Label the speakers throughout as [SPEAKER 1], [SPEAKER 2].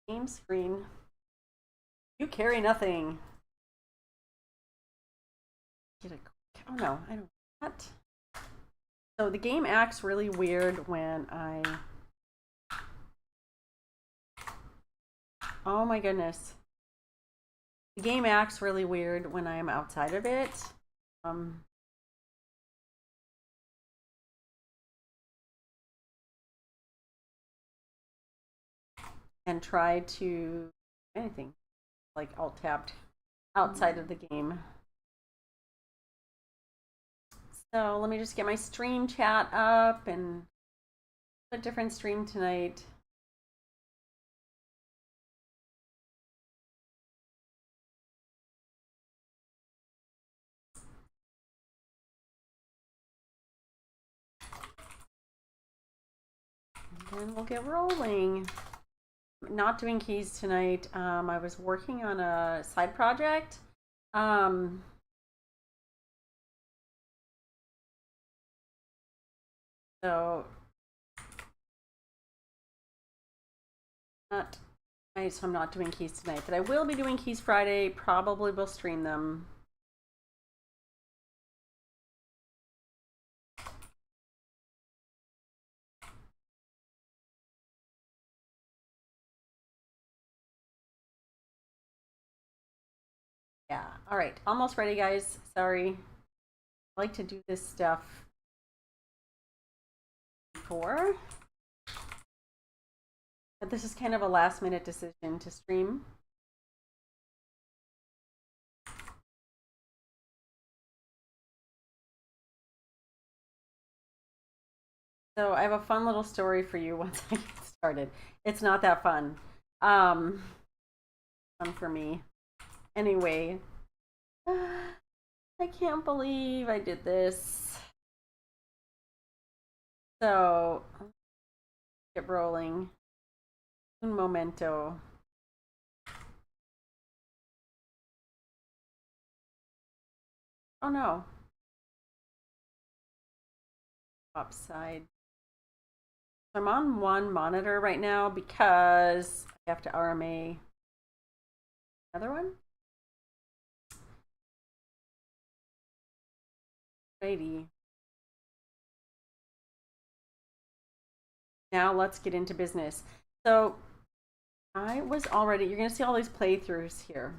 [SPEAKER 1] Game screen. You carry nothing. Get a. Oh no, I don't. What? So the game acts really weird when I. Oh my goodness. The game acts really weird when I am outside of it. Um, and try to anything like alt tabbed outside of the game. So let me just get my stream chat up and a different stream tonight. And then we'll get rolling. Not doing keys tonight. I was working on a side project. So I'm not doing keys tonight, but I will be doing keys Friday. Probably will stream them. Yeah. All right. Almost ready, guys. Sorry. I like to do this stuff before. But this is kind of a last minute decision to stream. So I have a fun little story for you once I get started. It's not that fun. Fun for me. Anyway, I can't believe I did this. So, get rolling. Un momento. Oh no. Upside. So I'm on one monitor right now because I have to RMA another one. Righty. Now let's get into business. So I was already, you're going to see all these playthroughs here.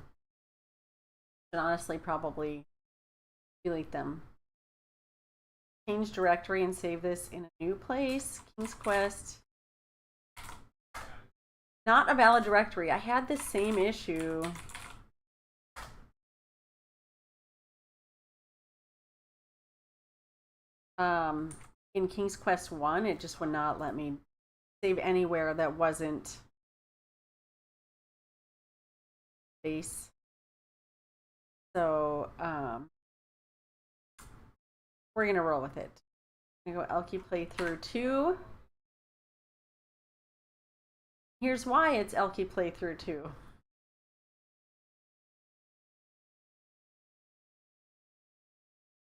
[SPEAKER 1] And honestly, probably delete them. Change directory and save this in a new place. King's Quest. Not a valid directory. I had the same issue. In King's Quest 1, it just would not let me save anywhere that wasn't base. So we're gonna roll with it. I'm gonna go Elky playthrough 2. Here's why it's Elky playthrough 2.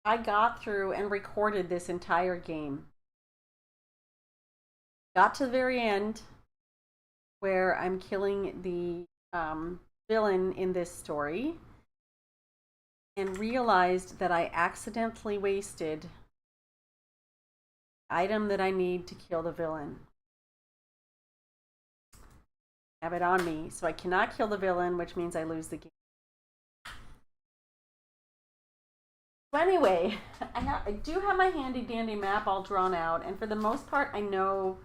[SPEAKER 1] I got through and recorded this entire game. Got to the very end where I'm killing the villain in this story and realized that I accidentally wasted the item that I need to kill the villain. I have it on me, so I cannot kill the villain, which means I lose the game. So anyway, I do have my handy dandy map all drawn out, and for the most part, I know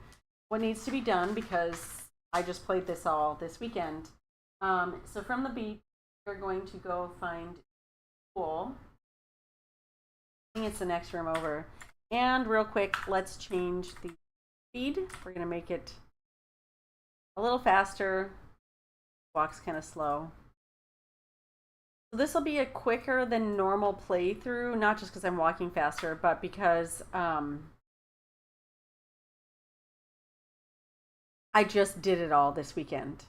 [SPEAKER 1] what needs to be done because I just played this all this weekend. So from the beach, we're going to go find pool. I think it's the next room over. And real quick, let's change the speed. We're going to make it a little faster. Walks kind of slow. So this will be a quicker than normal playthrough, not just because I'm walking faster, but because I just did it all this weekend.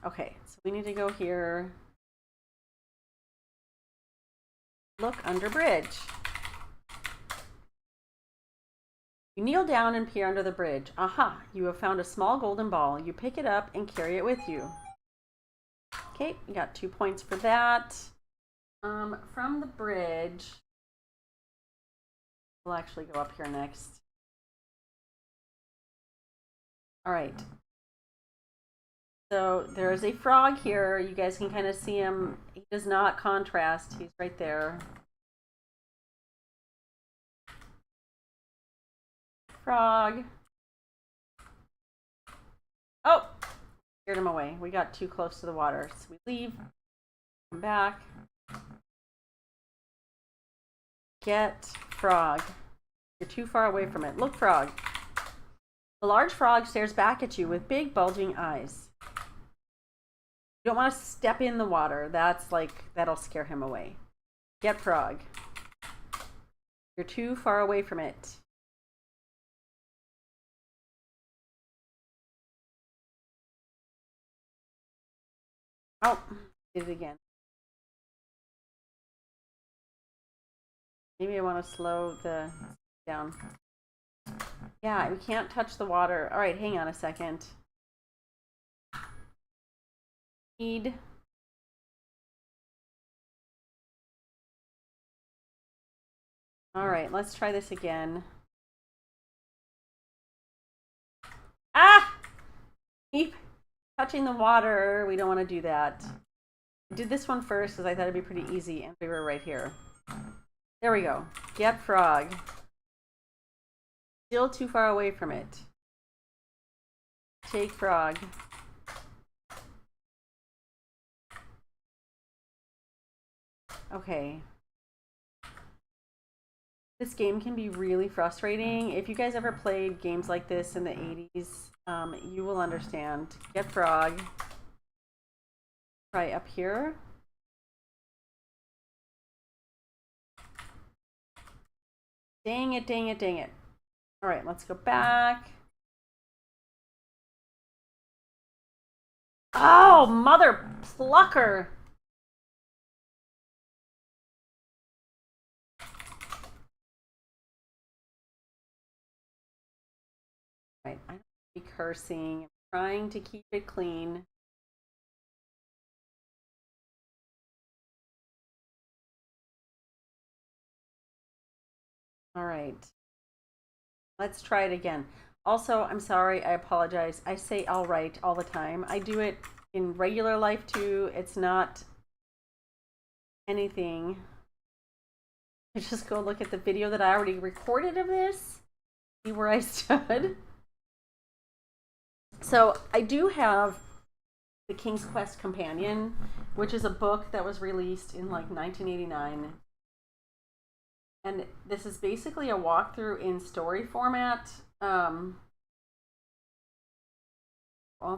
[SPEAKER 1] Okay, so we need to go here. Look under bridge. You kneel down and peer under the bridge. Aha, you have found a small golden ball. You pick it up and carry it with you. Okay, we got 2 points for that. From the bridge, we'll actually go up here next. All right. So there is a frog here. You guys can kind of see him. He does not contrast. He's right there. Frog. Oh, scared him away. We got too close to the water. So we leave, come back. Get frog. You're too far away from it. Look, frog. The large frog stares back at you with big bulging eyes. You don't want to step in the water. That'll scare him away. Get frog. You're too far away from it. Oh, did it again. Maybe I want to slow the down. Yeah, we can't touch the water. All right, hang on a second. Need. All right, let's try this again. Ah! Keep touching the water. We don't want to do that. I did this one first because I thought it'd be pretty easy, and we were right here. There we go. Get frog. Still too far away from it. Take frog. Okay. This game can be really frustrating. If you guys ever played games like this in the 80s, you will understand. Get frog. Try up here. Dang it, dang it, dang it. All right, let's go back. Oh, mother plucker. Right, I don't be cursing. I'm trying to keep it clean. All right. Let's try it again. Also, I'm sorry, I apologize. I say all right all the time. I do it in regular life too. It's not anything. I just go look at the video that I already recorded of this, see where I stood. So I do have the King's Quest Companion, which is a book that was released in like 1989. And this is basically a walkthrough in story format. All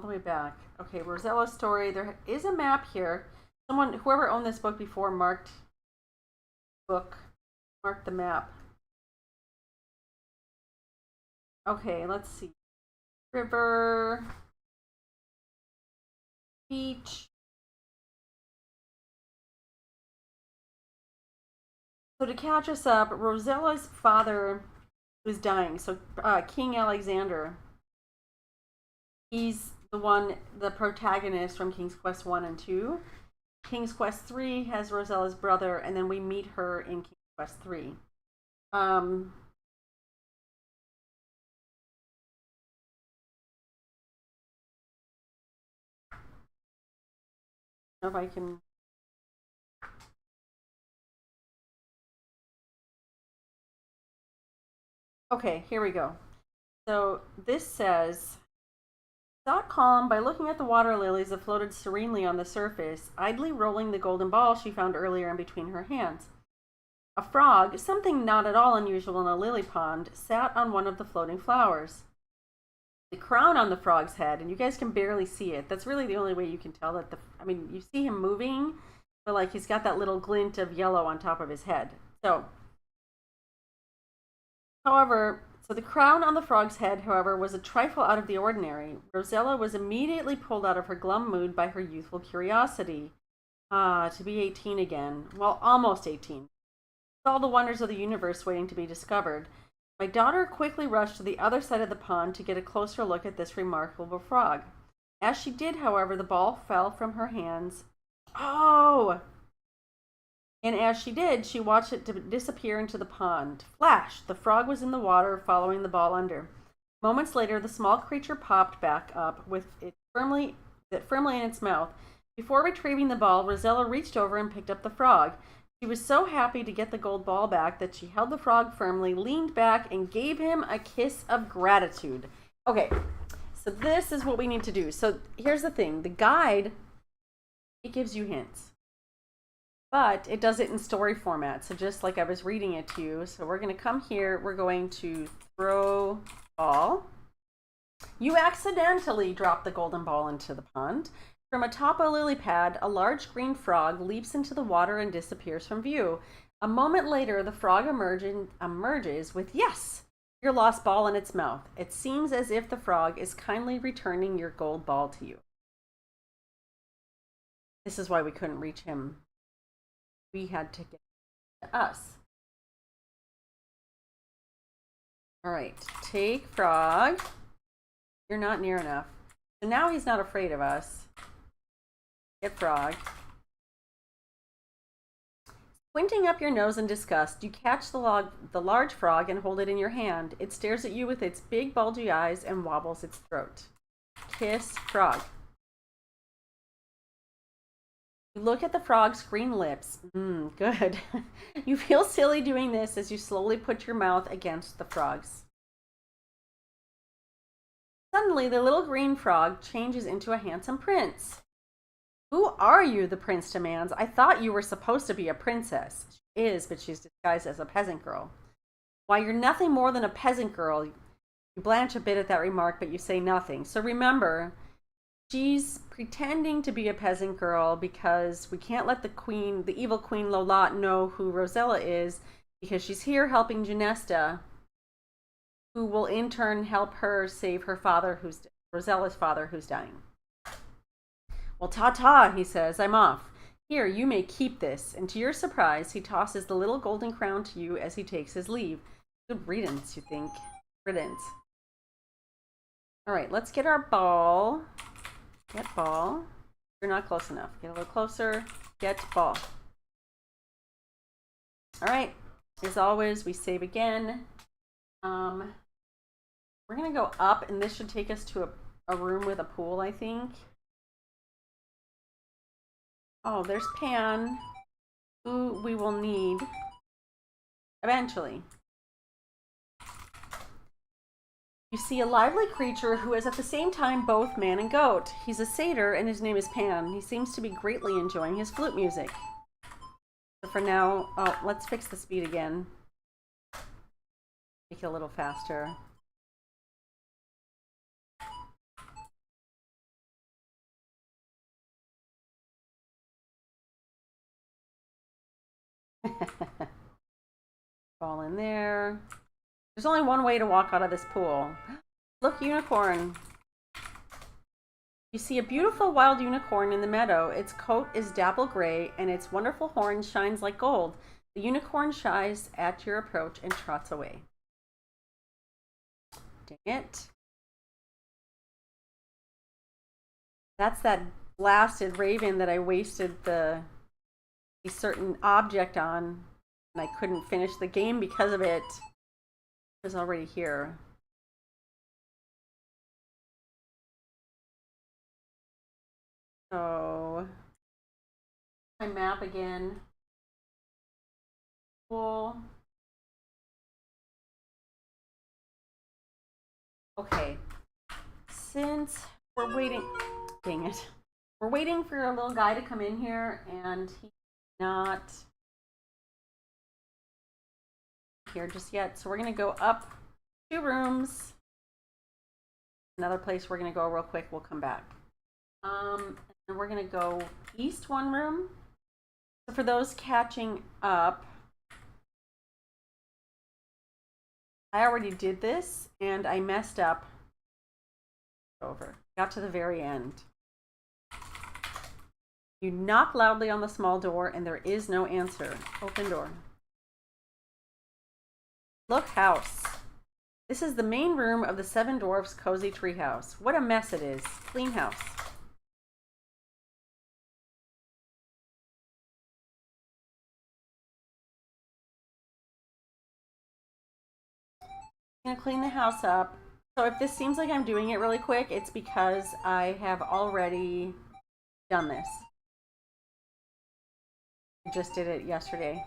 [SPEAKER 1] the way back. Okay, Rosella's story. There is a map here. Whoever owned this book before marked the map. Okay, let's see. River, beach. So to catch us up, Rosella's father was dying. So King Alexander, he's the protagonist from King's Quest 1 and 2. King's Quest 3 has Rosella's brother, and then we meet her in King's Quest 3. If I can. Okay, here we go. So this says, sought calm by looking at the water lilies that floated serenely on the surface, idly rolling the golden ball she found earlier in between her hands. A frog, something not at all unusual in a lily pond, sat on one of the floating flowers. The crown on the frog's head, and you guys can barely see it. That's really the only way you can tell that you see him moving, but like he's got that little glint of yellow on top of his head. So the crown on the frog's head, however, was a trifle out of the ordinary. Rosella was immediately pulled out of her glum mood by her youthful curiosity. To be 18 again. Well, almost 18. With all the wonders of the universe waiting to be discovered, my daughter quickly rushed to the other side of the pond to get a closer look at this remarkable frog. As she did, however, the ball fell from her hands. Oh! And as she did, she watched it disappear into the pond. Flash! The frog was in the water, following the ball under. Moments later, the small creature popped back up with it firmly in its mouth. Before retrieving the ball, Rosella reached over and picked up the frog. She was so happy to get the gold ball back that she held the frog firmly, leaned back, and gave him a kiss of gratitude. Okay, so this is what we need to do. So here's the thing. The guide, it gives you hints. But it does it in story format. So just like I was reading it to you. So we're going to come here. We're going to throw ball. You accidentally drop the golden ball into the pond. From atop a lily pad, a large green frog leaps into the water and disappears from view. A moment later, the frog emerges with, yes, your lost ball in its mouth. It seems as if the frog is kindly returning your gold ball to you. This is why we couldn't reach him. We had to get to us. All right, take frog. You're not near enough. So now he's not afraid of us. Get frog. Squinting up your nose in disgust, you catch the large frog and hold it in your hand. It stares at you with its big bulgy eyes and wobbles its throat. Kiss frog. You look at the frog's green lips. Good. You feel silly doing this as you slowly put your mouth against the frog's. Suddenly, the little green frog changes into a handsome prince. Who are you? The prince demands. I thought you were supposed to be a princess. She is, but she's disguised as a peasant girl. Why, you're nothing more than a peasant girl. You blanch a bit at that remark, but you say nothing. So remember, she's pretending to be a peasant girl because we can't let the evil Queen Lolotte know who Rosella is, because she's here helping Genesta, who will in turn help her save her father, Rosella's father, who's dying. Well, ta-ta, he says. I'm off. Here, you may keep this. And to your surprise, he tosses the little golden crown to you as he takes his leave. Good riddance, you think. Riddance. All right, let's get our ball. Get ball. You're not close enough. Get a little closer. Get ball. All right. As always, we save again. We're going to go up, and this should take us to a room with a pool, I think. Oh, there's Pan, who we will need eventually. You see a lively creature who is at the same time both man and goat. He's a satyr and his name is Pan. He seems to be greatly enjoying his flute music. So for now, let's fix the speed again. Make it a little faster. Fall in there. There's only one way to walk out of this pool. Look, unicorn. You see a beautiful wild unicorn in the meadow. Its coat is dapple gray and its wonderful horn shines like gold. The unicorn shies at your approach and trots away. Dang it. That's that blasted raven that I wasted a certain object on, and I couldn't finish the game because of it. It was already here. So, my map again. Cool. Okay. Since we're waiting, dang it. We're waiting for our little guy to come in here, and he's not here just yet. So we're going to go up 2 rooms. Another place we're going to go real quick. We'll come back. And we're going to go east 1 room. So for those catching up, I already did this and I messed up. Over. Got to the very end. You knock loudly on the small door and there is no answer. Open door. Look, house. This is the main room of the 7 Dwarfs' cozy treehouse. What a mess it is. Clean house. I'm gonna clean the house up. So if this seems like I'm doing it really quick, it's because I have already done this. I just did it yesterday.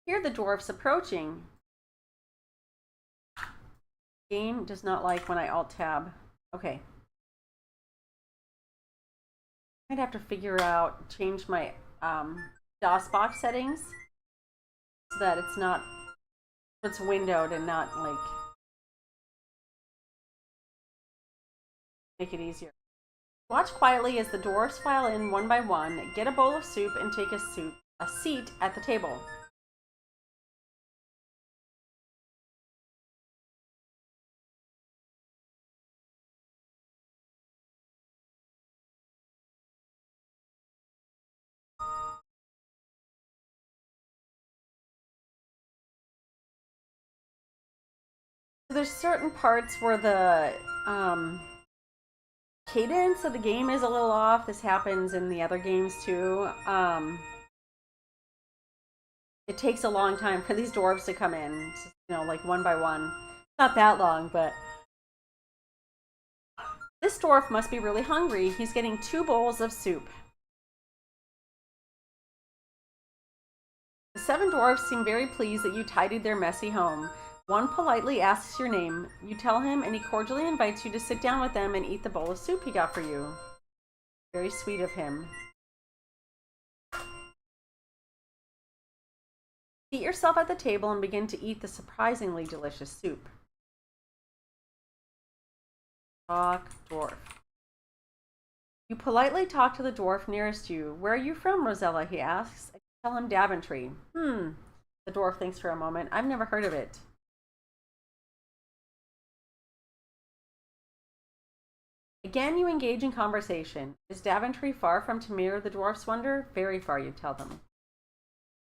[SPEAKER 1] Hear the dwarfs approaching. Game does not like when I alt tab. Okay. I'd have to figure out, change my DOS box settings so that it's not, it's windowed and not like, make it easier. Watch quietly as the dwarfs file in one by one, get a bowl of soup, and take a seat at the table. So there's certain parts where the cadence of the game is a little off. This happens in the other games too. It takes a long time for these dwarves to come in, you know, like one by one. Not that long, but this dwarf must be really hungry. He's getting 2 bowls of soup. The 7 dwarfs seem very pleased that you tidied their messy home. One politely asks your name. You tell him, and he cordially invites you to sit down with them and eat the bowl of soup he got for you. Very sweet of him. Seat yourself at the table and begin to eat the surprisingly delicious soup. Talk, dwarf. You politely talk to the dwarf nearest you. Where are you from, Rosella? He asks. Tell him Daventry. The dwarf thinks for a moment. I've never heard of it. Again, you engage in conversation. Is Daventry far from Tamir? The dwarfs wonder. Very far, you tell them.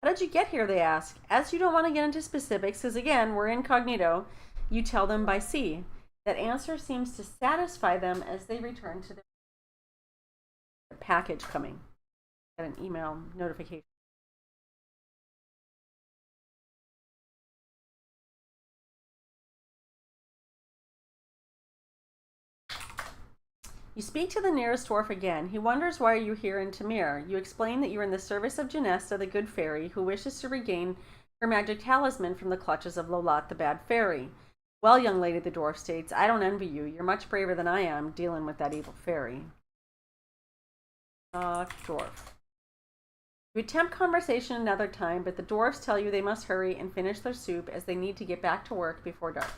[SPEAKER 1] How did you get here? They ask. As you don't want to get into specifics, because again, we're incognito, you tell them by sea. That answer seems to satisfy them as they return to their package coming. Get an email notification. You speak to the nearest dwarf again. He wonders why you're here in Tamir. You explain that you're in the service of Genesta, the good fairy, who wishes to regain her magic talisman from the clutches of Lolat, the bad fairy. Well, young lady, the dwarf states, I don't envy you. You're much braver than I am, dealing with that evil fairy. Dwarf. You attempt conversation another time, but the dwarfs tell you they must hurry and finish their soup as they need to get back to work before dark.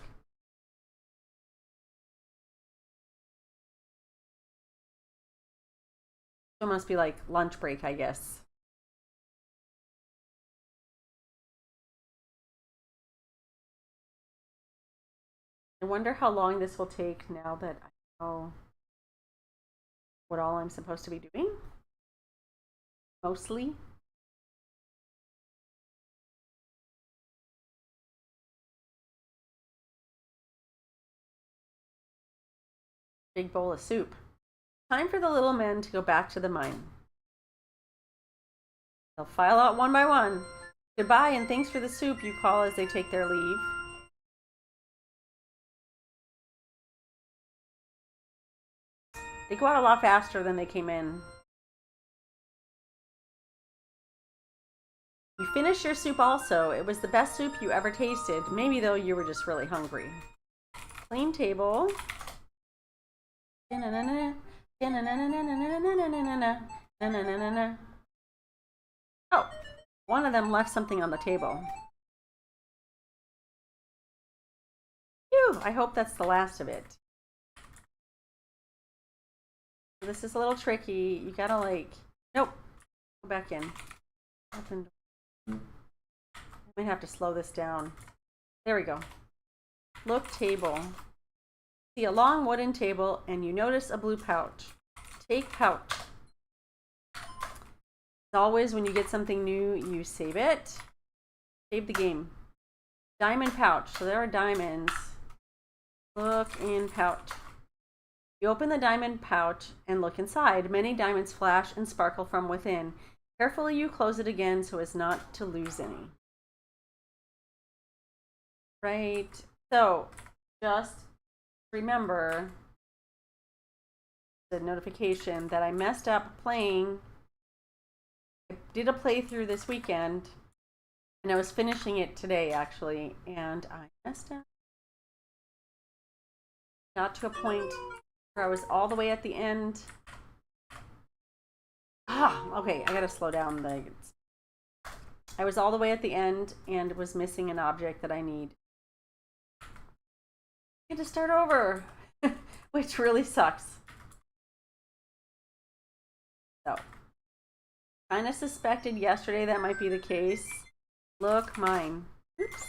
[SPEAKER 1] So it must be like lunch break, I guess. I wonder how long this will take now that I know what all I'm supposed to be doing. Mostly. Big bowl of soup. Time for the little men to go back to the mine. They'll file out one by one. Goodbye and thanks for the soup, you call as they take their leave. They go out a lot faster than they came in. You finish your soup also. It was the best soup you ever tasted. Maybe though you were just really hungry. Clean table. Oh, one of them left something on the table. Phew, I hope that's the last of it. This is a little tricky. You gotta like, nope, go back in. Open. I might have to slow this down. There we go. Look, table. See a long wooden table and you notice a blue pouch. Take pouch. As always, when you get something new, you save it. Save the game. Diamond pouch. So there are diamonds. Look in pouch. You open the diamond pouch and look inside. Many diamonds flash and sparkle from within. Carefully you close it again so as not to lose any. Right. So just remember the notification that I messed up playing. I did a playthrough this weekend and I was finishing it today actually, and I messed up. Got to a point where I was all the way at the end. Okay, I gotta slow down. I was all the way at the end and was missing an object that I need. I had to start over, which really sucks. So, kind of suspected yesterday that might be the case. Look, mine. Oops.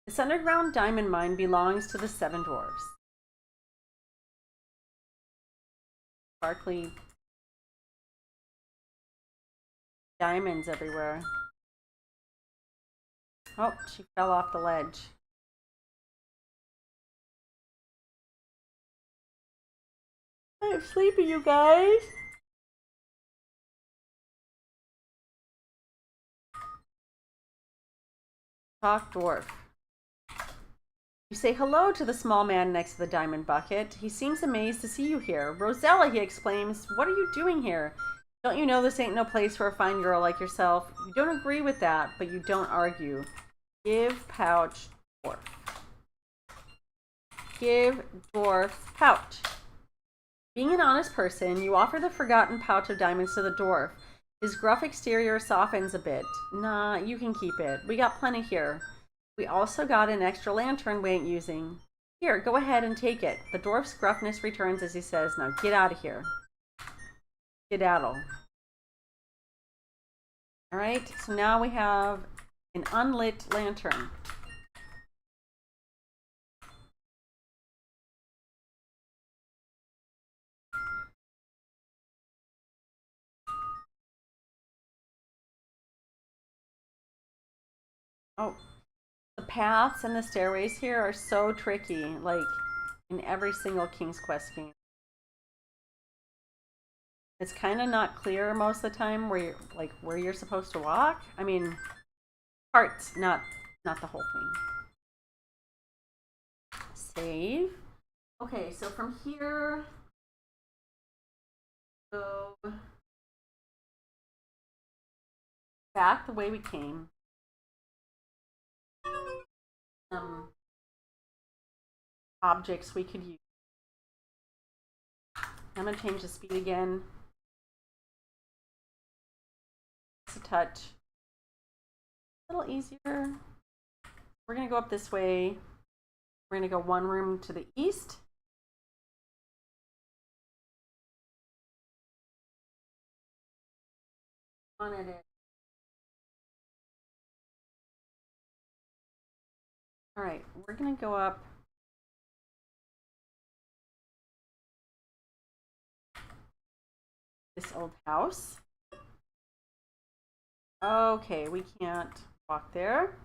[SPEAKER 1] This underground diamond mine belongs to the 7 dwarves. Sparkly diamonds everywhere. Oh, she fell off the ledge. I'm sleepy, you guys. Talk dwarf. You say hello to the small man next to the diamond bucket. He seems amazed to see you here. Rosella, he exclaims, what are you doing here? Don't you know this ain't no place for a fine girl like yourself? You don't agree with that, but you don't argue. Give pouch dwarf. Give dwarf pouch. Being an honest person, you offer the forgotten pouch of diamonds to the dwarf. His gruff exterior softens a bit. Nah, you can keep it. We got plenty here. We also got an extra lantern we ain't using. Here, go ahead and take it. The dwarf's gruffness returns as he says, now get out of here. Skedaddle. Alright, so now we have an unlit lantern. Oh, the paths and the stairways here are so tricky, like in every single King's Quest game. It's kind of not clear most of the time where you're supposed to walk. I mean, parts, not the whole thing. Save. Okay, so from here, go back the way we came. Objects we could use. I'm gonna change the speed again. Just a touch. A little easier. We're gonna go up this way. We're gonna go one room to the east. On it. All right, we're gonna go up. This old house. Okay, we can't walk there.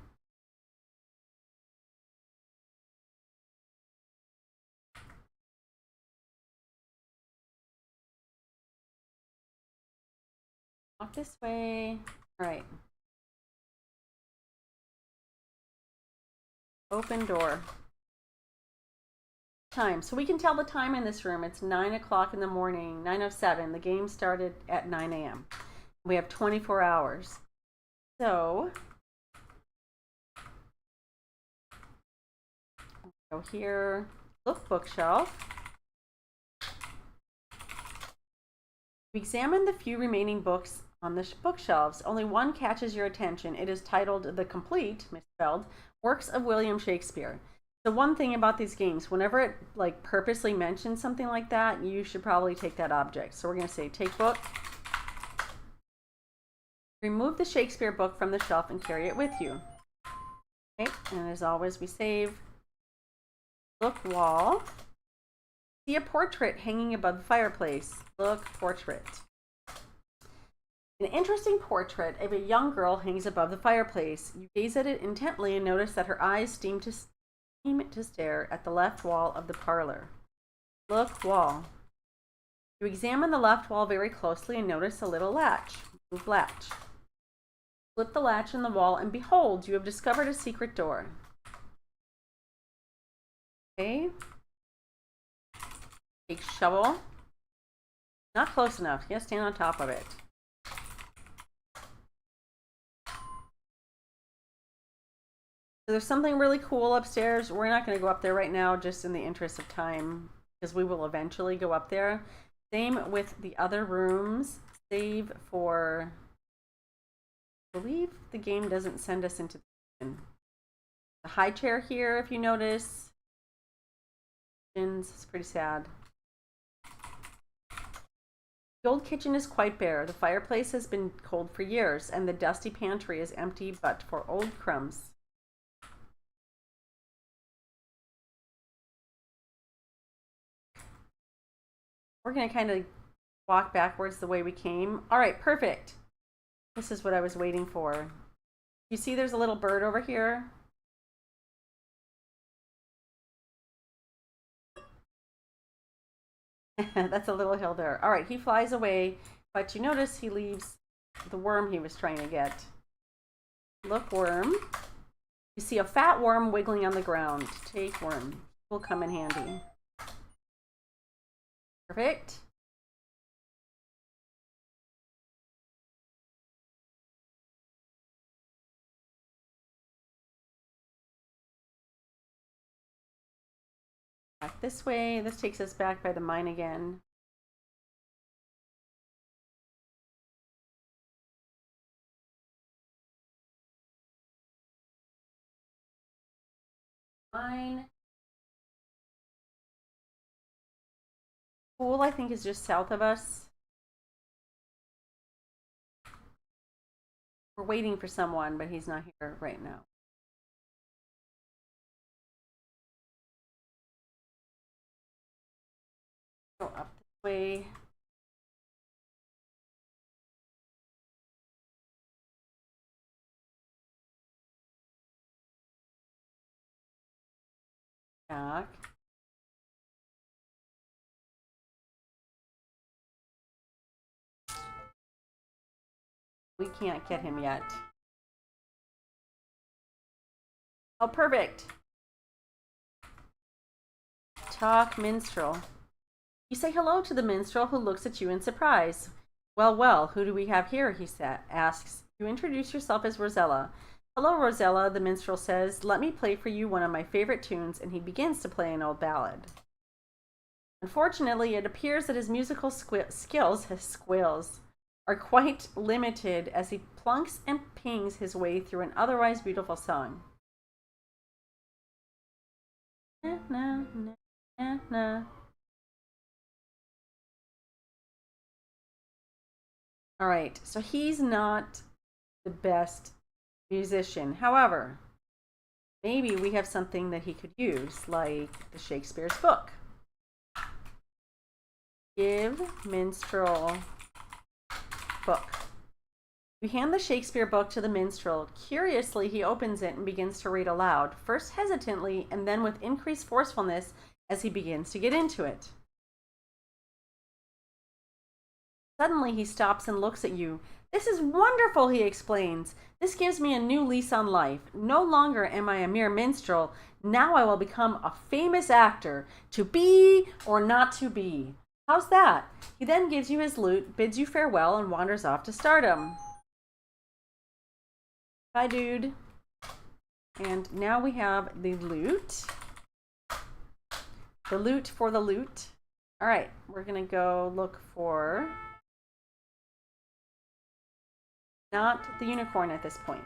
[SPEAKER 1] Walk this way. All right. Open door. Time. So we can tell the time in this room. It's 9 o'clock in the morning, 9:07. The game started at 9 a.m. We have 24 hours. So go here. Look, bookshelf. We examine the few remaining books on the bookshelves. Only one catches your attention. It is titled The Complete, misspelled, Works of William Shakespeare. The one thing about these games, whenever it like purposely mentions something like that, you should probably take that object. So we're going to say take book. Remove the Shakespeare book from the shelf and carry it with you. Okay, and as always, we save. Look wall. See a portrait hanging above the fireplace. Look portrait. An interesting portrait of a young girl hangs above the fireplace. You gaze at it intently and notice that her eyes seem to stare at the left wall of the parlor. Look, wall. You examine the left wall very closely and notice a little latch. Move latch. Flip the latch in the wall and behold, you have discovered a secret door. Okay. Take shovel. Not close enough. You gotta stand on top of it. So there's something really cool upstairs. We're not going to go up there right now, just in the interest of time, because we will eventually go up there. Same with the other rooms. Save for, I believe the game doesn't send us into the high chair here, if you notice. It's pretty sad. The old kitchen is quite bare. The fireplace has been cold for years, and the dusty pantry is empty but for old crumbs. We're going to kind of walk backwards the way we came. All right, perfect. This is what I was waiting for. You see there's a little bird over here? That's a little hill there. All right, he flies away, but you notice he leaves the worm he was trying to get. Look, worm. You see a fat worm wiggling on the ground. Take worm. Will come in handy. Perfect. Back this way. This takes us back by the mine again. Mine. Pool, I think, is just south of us. We're waiting for someone, but he's not here right now. Go up this way. Back. We can't get him yet. Oh, perfect. Talk minstrel. You say hello to the minstrel, who looks at you in surprise. Well, well, who do we have here? He asks. You introduce yourself as Rosella. Hello, Rosella, the minstrel says. Let me play for you one of my favorite tunes, and he begins to play an old ballad. Unfortunately, it appears that his musical skills are quite limited as he plunks and pings his way through an otherwise beautiful song. Na, na, na, na. All right, so he's not the best musician. However, maybe we have something that he could use, like the Shakespeare's book. Give minstrel book. You hand the Shakespeare book to the minstrel. Curiously, he opens it and begins to read aloud, first hesitantly and then with increased forcefulness as he begins to get into it. Suddenly, he stops and looks at you. This is wonderful, he explains. This gives me a new lease on life. No longer am I a mere minstrel. Now I will become a famous actor. To be or not to be. How's that? He then gives you his lute, bids you farewell, and wanders off to stardom. Bye, dude. And now we have the lute. The lute for the lute. All right, we're going to go look for... not the unicorn at this point.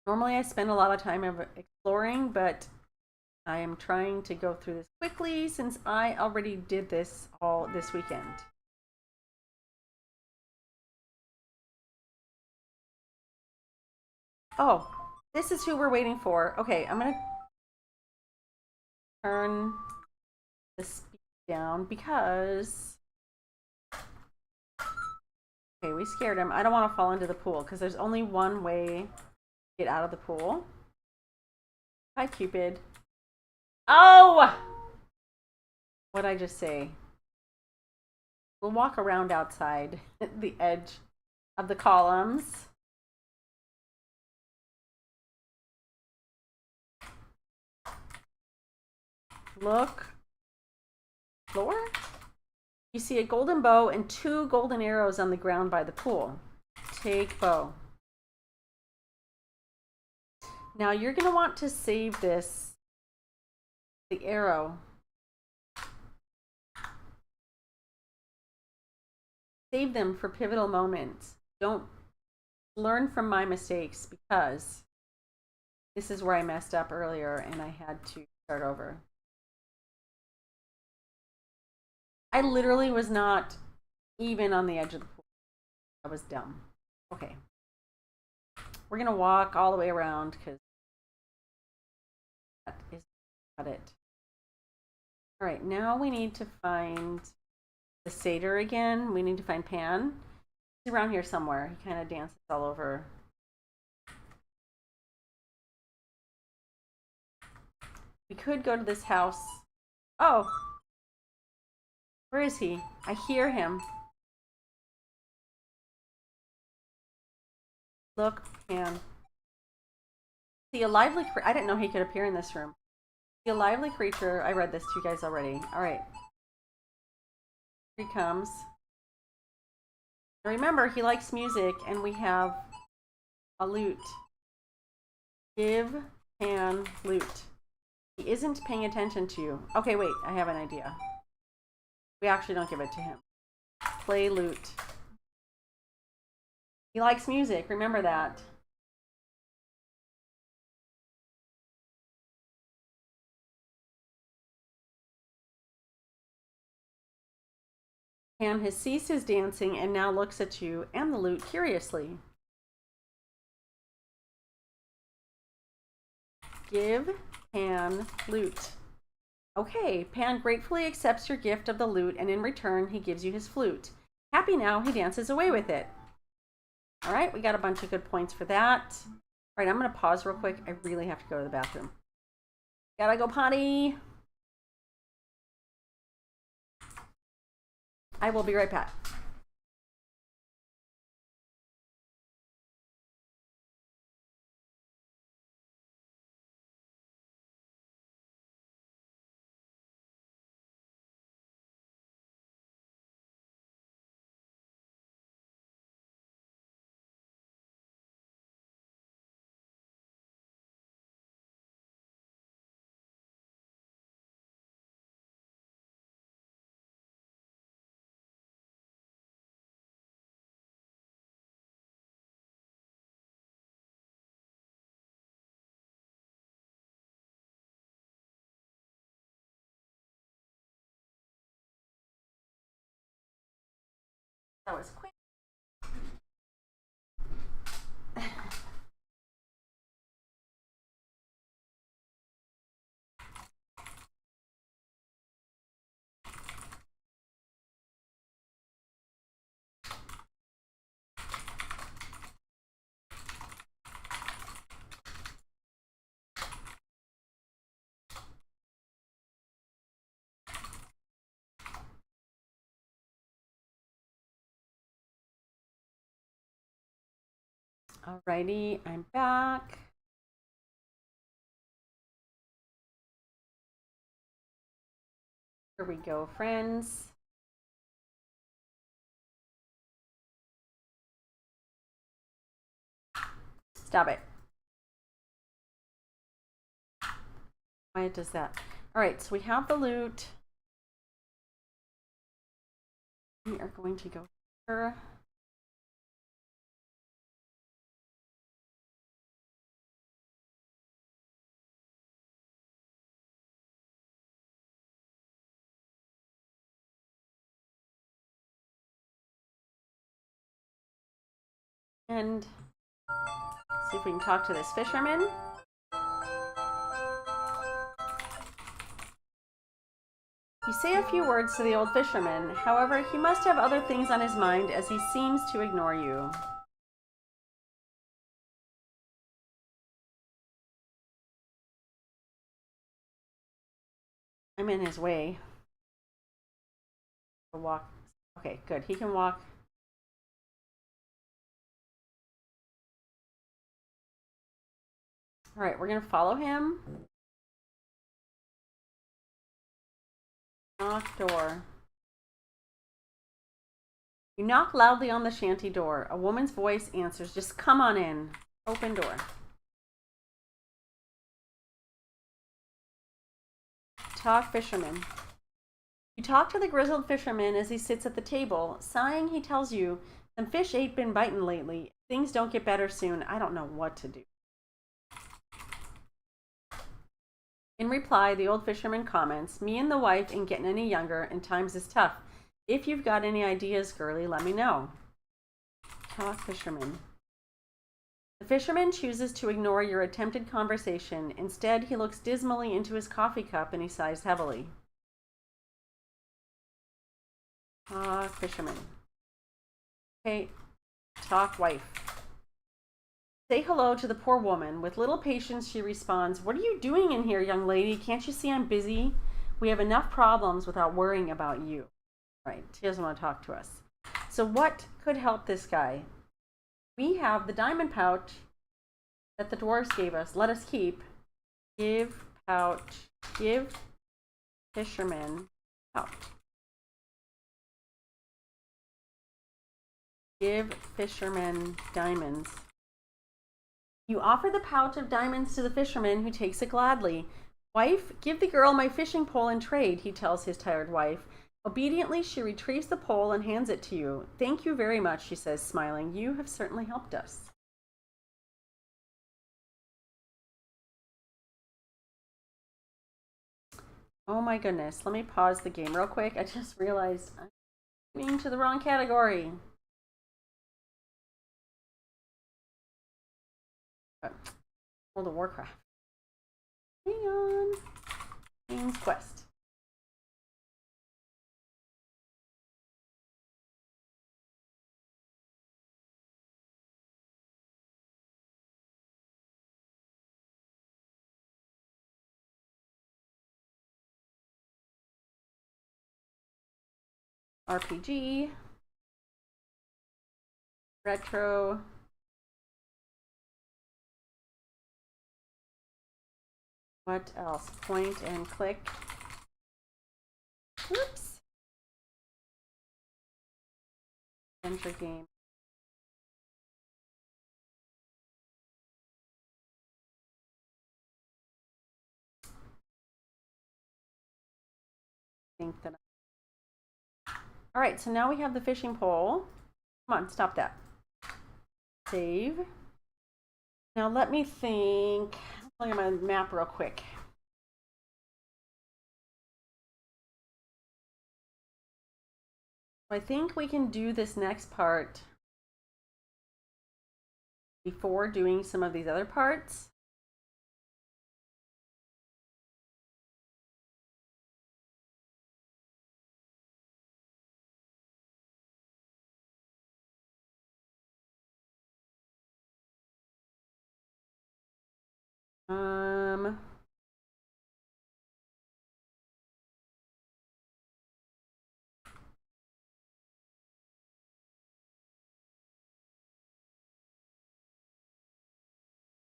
[SPEAKER 1] Normally I spend a lot of time exploring, but I am trying to go through this quickly since I already did this all this weekend. Oh, this is who we're waiting for. Okay, I'm going to turn the speed down because Okay, we scared him. I don't want to fall into the pool because there's only one way to get out of the pool. Hi, Cupid. Oh! What'd I just say? We'll walk around outside the edge of the columns. Look. Floor? You see a golden bow and 2 golden arrows on the ground by the pool. Take bow. Now you're going to want to save this, the arrow. Save them for pivotal moments. Don't learn from my mistakes because this is where I messed up earlier and I had to start over. I literally was not even on the edge of the pool. I was dumb. Okay. We're going to walk all the way around because that is not it. All right, now we need to find the satyr again. We need to find Pan. He's around here somewhere. He kind of dances all over. We could go to this house. Oh. Where is he? I hear him. Look, Pan. See, a lively creature. I didn't know he could appear in this room. See, a lively creature. I read this to you guys already. All right. Here he comes. Now remember, he likes music, and we have a lute. Give Pan lute. He isn't paying attention to you. Okay, wait. I have an idea. We actually don't give it to him. Play lute. He likes music. Remember that. Pan has ceased his dancing and now looks at you and the lute curiously. Give Pan lute. Okay, Pan gratefully accepts your gift of the lute, and in return, he gives you his flute. Happy now, he dances away with it. All right, we got a bunch of good points for that. All right, I'm going to pause real quick. I really have to go to the bathroom. Gotta go potty. I will be right back. That was quick. Alrighty, I'm back. Here we go, friends. Stop it. Why does that? All right, so we have the lute. We are going to go here. And see if we can talk to this fisherman. You say a few words to the old fisherman. However, he must have other things on his mind as he seems to ignore you. I'm in his way. Walk. Okay, good. He can walk. All right, we're going to follow him. Knock door. You knock loudly on the shanty door. A woman's voice answers, "Just come on in." Open door. Talk fisherman. You talk to the grizzled fisherman as he sits at the table. Sighing, he tells you, "Some fish ain't been biting lately. If things don't get better soon, I don't know what to do." In reply, the old fisherman comments, "Me and the wife ain't getting any younger, and times is tough. If you've got any ideas, girlie, let me know." Talk fisherman. The fisherman chooses to ignore your attempted conversation. Instead, he looks dismally into his coffee cup and he sighs heavily. Talk fisherman. Okay, talk wife. Say hello to the poor woman. With little patience, she responds, "What are you doing in here, young lady? Can't you see I'm busy? We have enough problems without worrying about you." Right, she doesn't want to talk to us. So what could help this guy? We have the diamond pouch that the dwarves gave us. Let us keep. Give pouch. Give fisherman pouch. Give fisherman diamonds. You offer the pouch of diamonds to the fisherman, who takes it gladly. "Wife, give the girl my fishing pole in trade," he tells his tired wife. Obediently, she retrieves the pole and hands it to you. "Thank you very much," she says, smiling. "You have certainly helped us." Oh my goodness. Let me pause the game real quick. I just realized I'm moving to the wrong category. World of Warcraft. Hang on. Games Quest. RPG. Retro. What else? Point and click. Oops. Adventure game. I think that. All right, so now we have the fishing pole. Come on, stop that. Save. Now let me think. Look at my map real quick. I think we can do this next part before doing some of these other parts.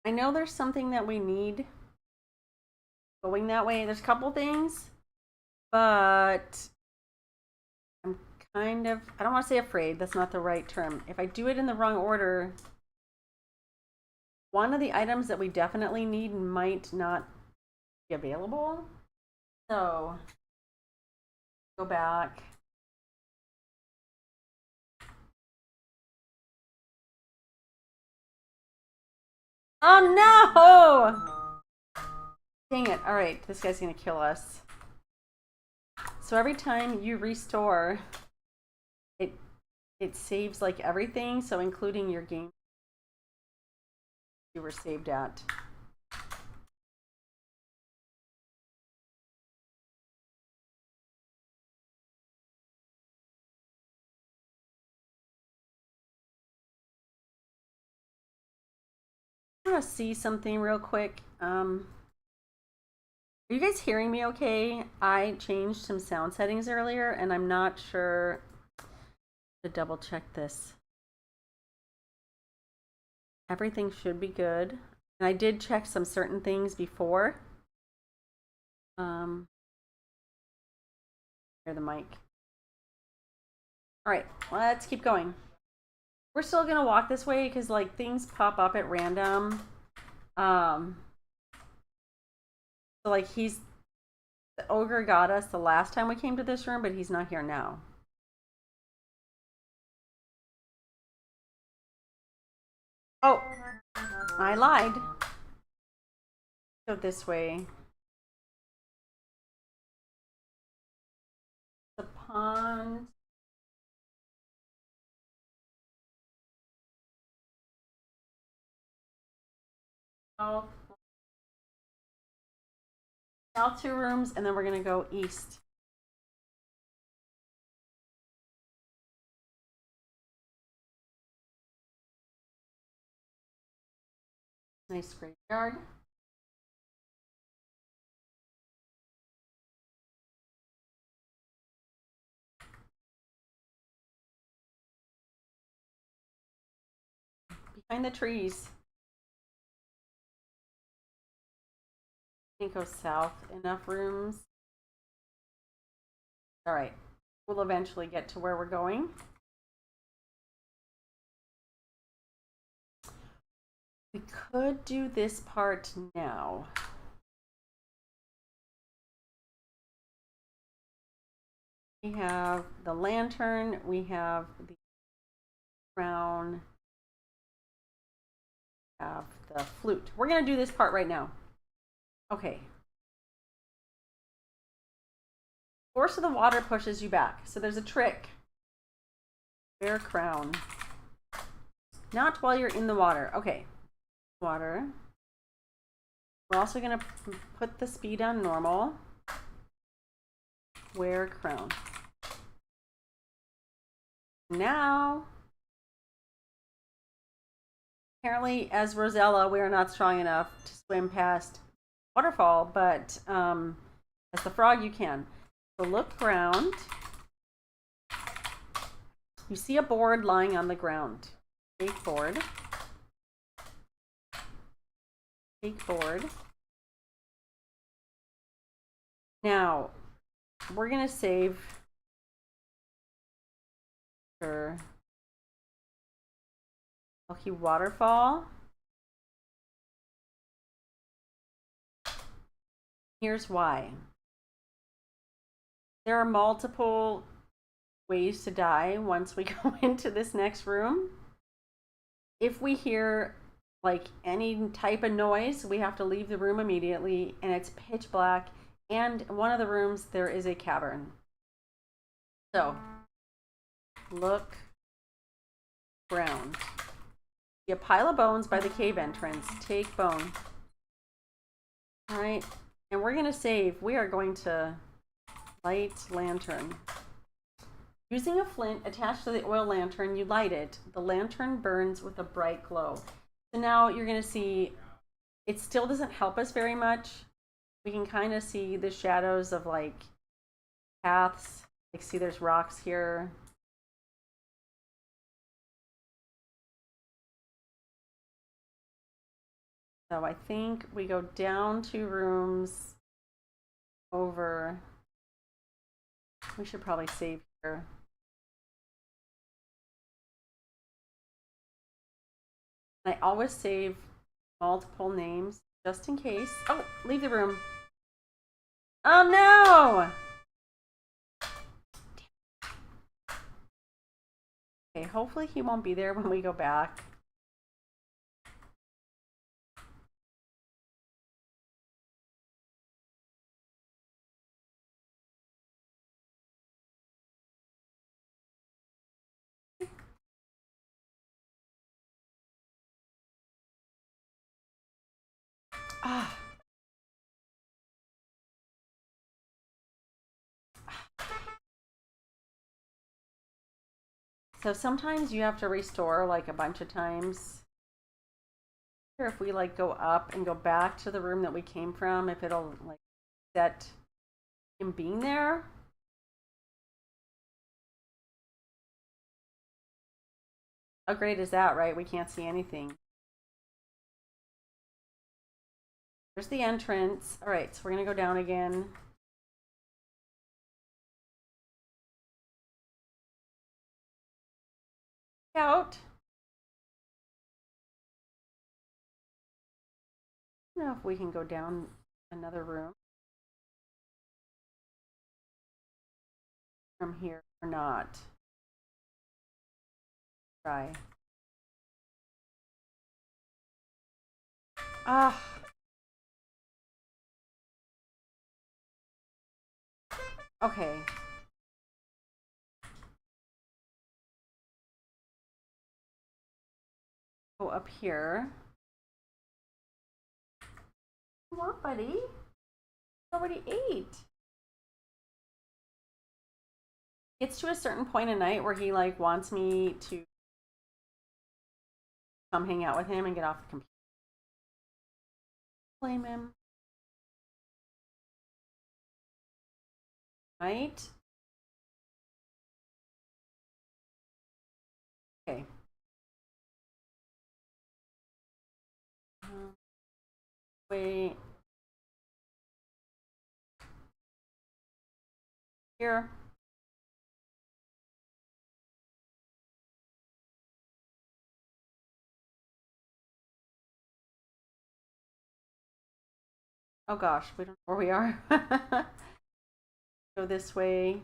[SPEAKER 1] I know there's something that we need going that way. There's a couple things, but I'm kind of, I don't want to say afraid, that's not the right term. If I do it in the wrong order, one of the items that we definitely need might not be available. So, go back. Oh no! Dang it. All right, this guy's gonna kill us. So every time you restore, it saves like everything, so including your game you were saved at. I want to see something real quick. Are you guys hearing me okay? I changed some sound settings earlier and I'm not sure to double check this. Everything should be good. And I did check some certain things before. Hear the mic. All right, let's keep going. We're still gonna walk this way because like things pop up at random. So like the ogre got us the last time we came to this room, but he's not here now. Oh, I lied. Go this way. The pond. South 2 rooms, and then we're gonna go east. Nice graveyard. Behind the trees. I think go south. Enough rooms. All right. We'll eventually get to where we're going. We could do this part now. We have the lantern, we have the crown, we have the flute. We're going to do this part right now. Okay. Force of the water pushes you back. So there's a trick. Wear crown. Not while you're in the water. Okay. Water. We're also going to put the speed on normal. Wear crown. Now, apparently, as Rosella, we are not strong enough to swim past waterfall, but as the frog, you can. So look ground. You see a board lying on the ground. Take board. Take board. Now, we're going to save for Lucky Waterfall. Here's why. There are multiple ways to die once we go into this next room. If we hear like any type of noise, we have to leave the room immediately, and it's pitch black, and in one of the rooms there is a cavern. So look ground. See a pile of bones by the cave entrance. Take bone. All right, and we're going to save. We are going to light lantern. Using a flint attached to the oil lantern, you light it. The lantern burns with a bright glow. So now you're going to see it still doesn't help us very much. We can kind of see the shadows of like paths. Like see there's rocks here. So I think we go down 2 rooms over. We should probably save here. I always save multiple names just in case. Oh, leave the room. Oh no! Okay, hopefully he won't be there when we go back. Ah. So sometimes you have to restore like a bunch of times. Or if we like go up and go back to the room that we came from, if it'll like set him being there. How great is that, right? We can't see anything. There's the entrance. All right, so we're gonna go down again. Out. I don't know if we can go down another room from here or not. Try. Ah. Okay. Go up here. What do you want, buddy? You already ate. It's to a certain point in night where he like wants me to come hang out with him and get off the computer. Blame him. Right? Okay. Wait. Here. Oh gosh, we don't know where we are. Go this way.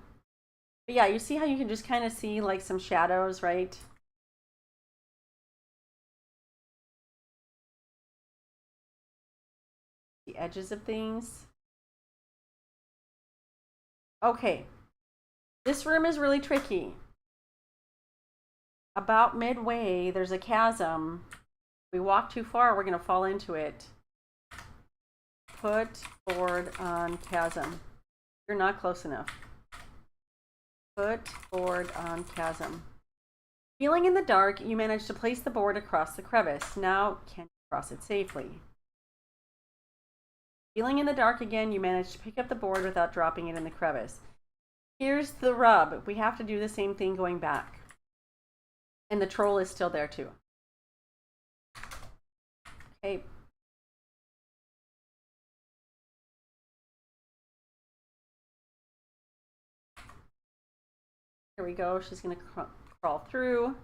[SPEAKER 1] But yeah, you see how you can just kind of see like some shadows, right? The edges of things. Okay. This room is really tricky. About midway, there's a chasm. We walk too far, we're going to fall into it. Put board on chasm. You're not close enough. Put board on chasm. Feeling in the dark, you manage to place the board across the crevice. Now, can you cross it safely? Feeling in the dark again, you manage to pick up the board without dropping it in the crevice. Here's the rub. We have to do the same thing going back. And the troll is still there too. Okay. Here we go. She's going to crawl through.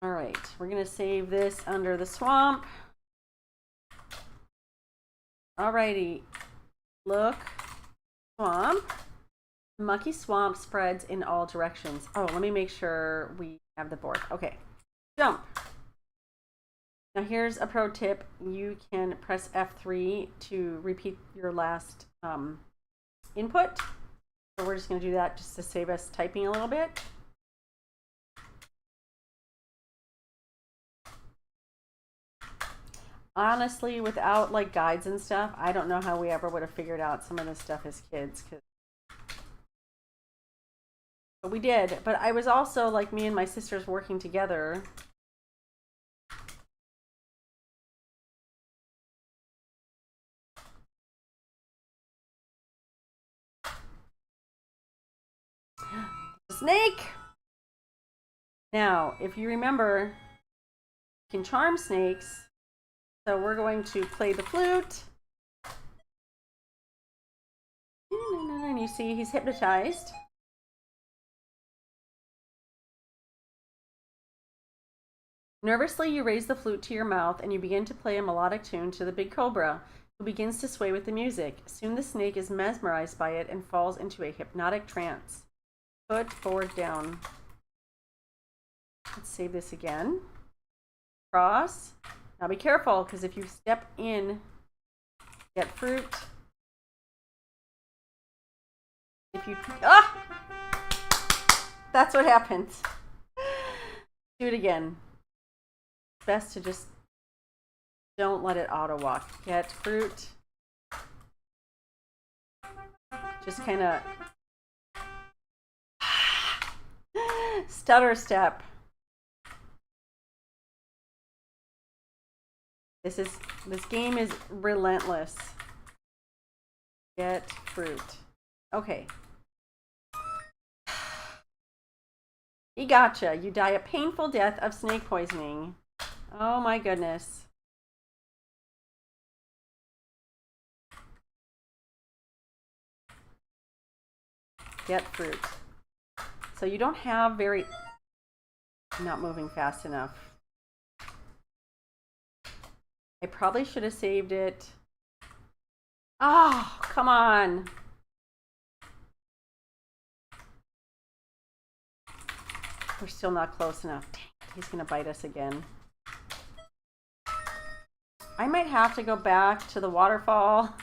[SPEAKER 1] All right, we're going to save this under the swamp. All righty, look, swamp. The mucky swamp spreads in all directions. Oh, let me make sure we have the board. Okay, jump. Now here's a pro tip. You can press F3 to repeat your last input. So we're just going to do that just to save us typing a little bit. Honestly, without like guides and stuff, I don't know how we ever would have figured out some of this stuff as kids. But we did. But I was also like me and my sisters working together. Snake! Now, if you remember, you can charm snakes. So we're going to play the flute. And you see he's hypnotized. Nervously, you raise the flute to your mouth and you begin to play a melodic tune to the big cobra, who begins to sway with the music. Soon the snake is mesmerized by it and falls into a hypnotic trance. Put board down. Let's save this again. Cross. Now be careful, because if you step in, get fruit. If you, that's what happens. Do it again. Best to just don't let it auto walk. Get fruit. Just kind of Stutter step. This game is relentless. Get fruit. Okay. He gotcha. You die a painful death of snake poisoning. Oh my goodness. Get fruit. So you don't have very... I'm not moving fast enough. I probably should have saved it. Oh, come on. We're still not close enough. Dang it, he's gonna bite us again. I might have to go back to the waterfall.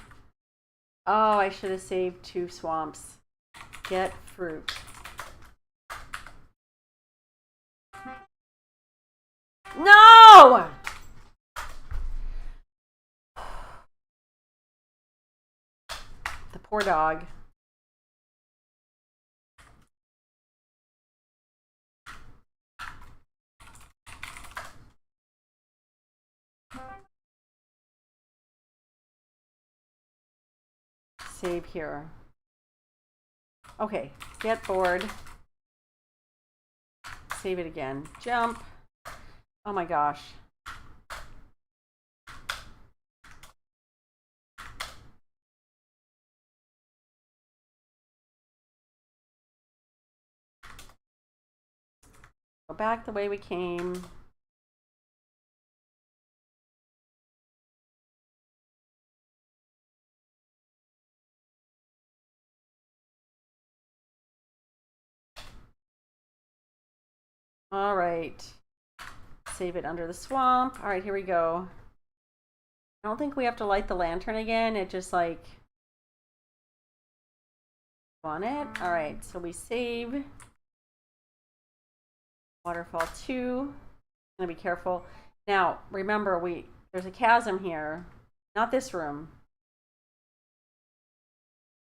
[SPEAKER 1] Oh, I should have saved 2 swamps. Get fruit. No! The poor dog. Save here. Okay, get bored. Save it again. Jump. Oh my gosh. Go back the way we came. All right. Save it under the swamp. All right, here we go. I don't think we have to light the lantern again. It just like on it. All right, so we save. Waterfall 2. Gonna be careful. Now, remember, there's a chasm here. Not this room.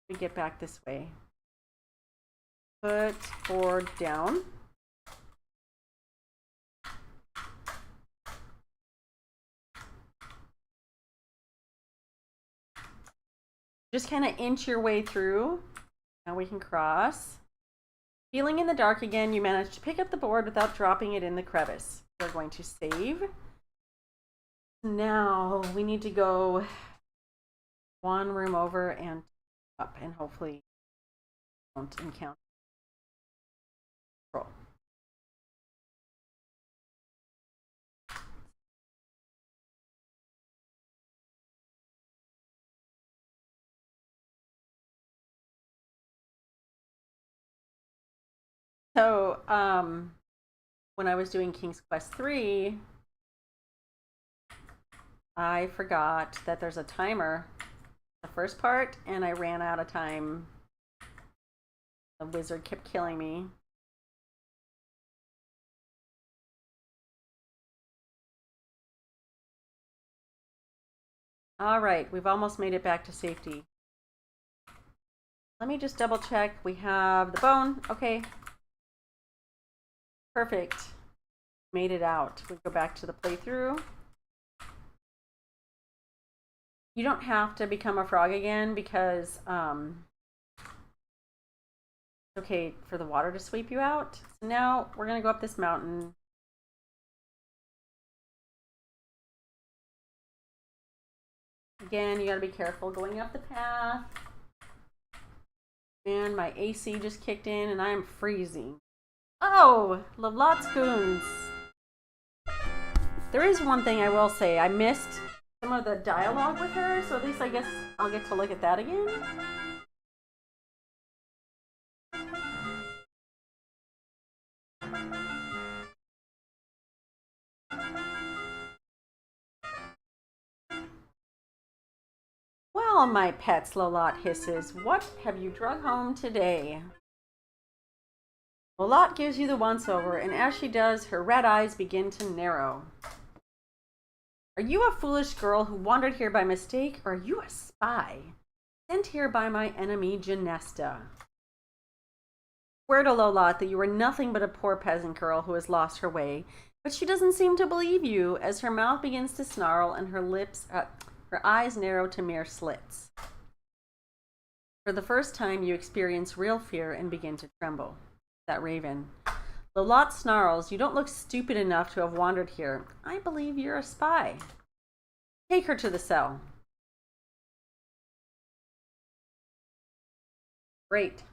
[SPEAKER 1] We get back this way. Put board down. Just kind of inch your way through. Now we can cross. Feeling in the dark again, you managed to pick up the board without dropping it in the crevice. We're going to save. Now we need to go 1 room over and up, and hopefully won't encounter. Roll. So, when I was doing King's Quest 3, I forgot that there's a timer the first part, and I ran out of time. The wizard kept killing me. All right, we've almost made it back to safety. Let me just double check. We have the bone. Okay. Perfect. Made it out. We go back to the playthrough. You don't have to become a frog again because it's okay for the water to sweep you out. So now we're gonna go up this mountain. Again, you gotta be careful going up the path. And my AC just kicked in and I am freezing. Oh, Lovelotte Spoons. There is one thing I will say. I missed some of the dialogue with her, so at least I guess I'll get to look at that again. Well, my pets, Lovelotte hisses, what have you drug home today? Lovelotte gives you the once-over, and as she does, her red eyes begin to narrow. Are you a foolish girl who wandered here by mistake, or are you a spy sent here by my enemy, Genesta? Swear to Lolat that you are nothing but a poor peasant girl who has lost her way, but she doesn't seem to believe you as her mouth begins to snarl and her eyes narrow to mere slits. For the first time, you experience real fear and begin to tremble. That raven. Lolat snarls, "You don't look stupid enough to have wandered here. I believe you're a spy. Take her to the cell." Great.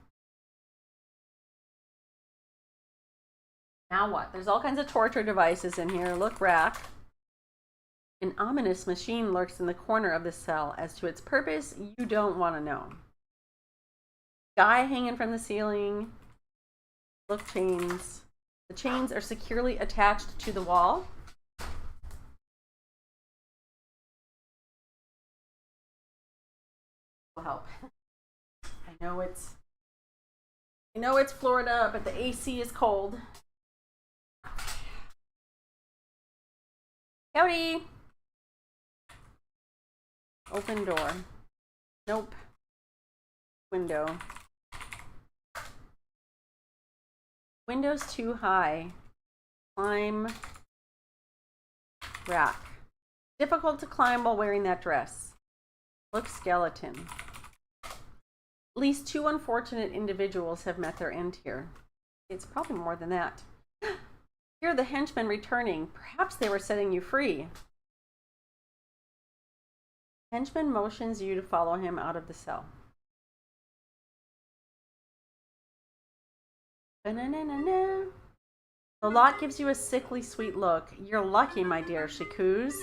[SPEAKER 1] Now what? There's all kinds of torture devices in here. Look, rack. An ominous machine lurks in the corner of the cell. As to its purpose, you don't want to know. Guy hanging from the ceiling. Look, chains. The chains are securely attached to the wall. Will help. I know it's Florida, but the AC is cold. Howdy. Open door. Nope. Window. Window's too high. Climb. Rack. Difficult to climb while wearing that dress. Look, skeleton. At least 2 unfortunate individuals have met their end here. It's probably more than that. Here are the henchmen returning. Perhaps they were setting you free. Henchman motions you to follow him out of the cell. Ba-na-na-na-na. The lot gives you a sickly sweet look. You're lucky, my dear, she coos.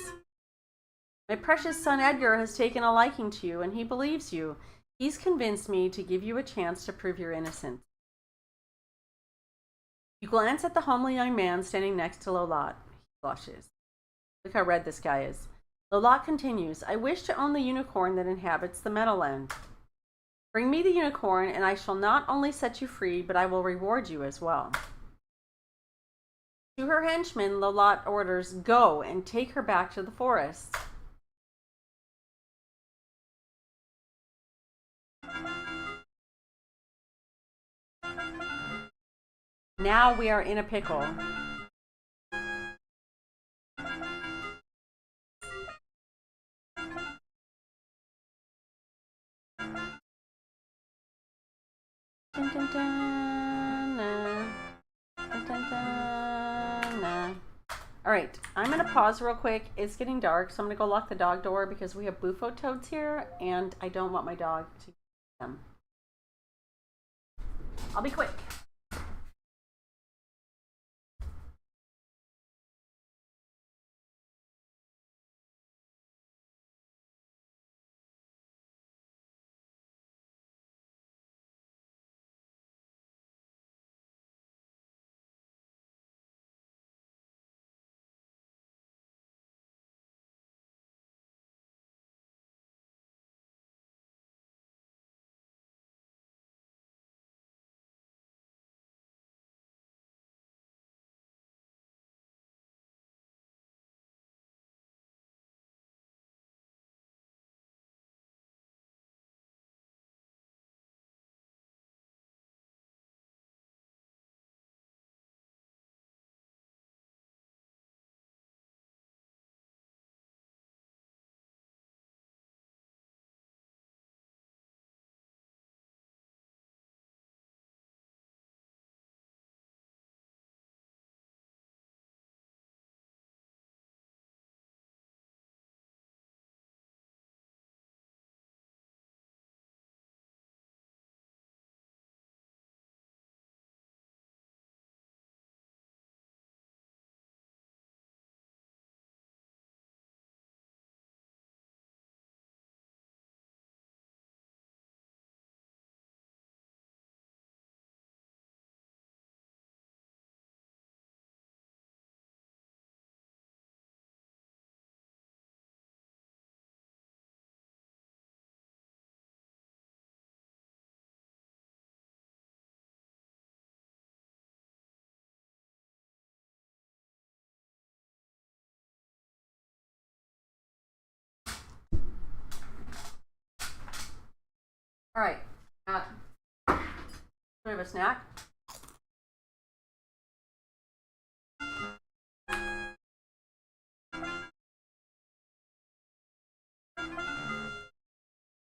[SPEAKER 1] My precious son Edgar has taken a liking to you, and he believes you. He's convinced me to give you a chance to prove your innocence. You glance at the homely young man standing next to Lolat. He blushes. Look how red this guy is. Lolat continues, I wish to own the unicorn that inhabits the Meadowland. Bring me the unicorn, and I shall not only set you free, but I will reward you as well. To her henchmen, Lolat orders, go and take her back to the forest. Now we are in a pickle. Dun, dun, dun, nah. Dun, dun, dun, nah. All right, I'm gonna pause real quick. It's getting dark, so I'm gonna go lock the dog door because we have bufo toads here, and I don't want my dog to get them. I'll be quick. All right. Do we have a snack?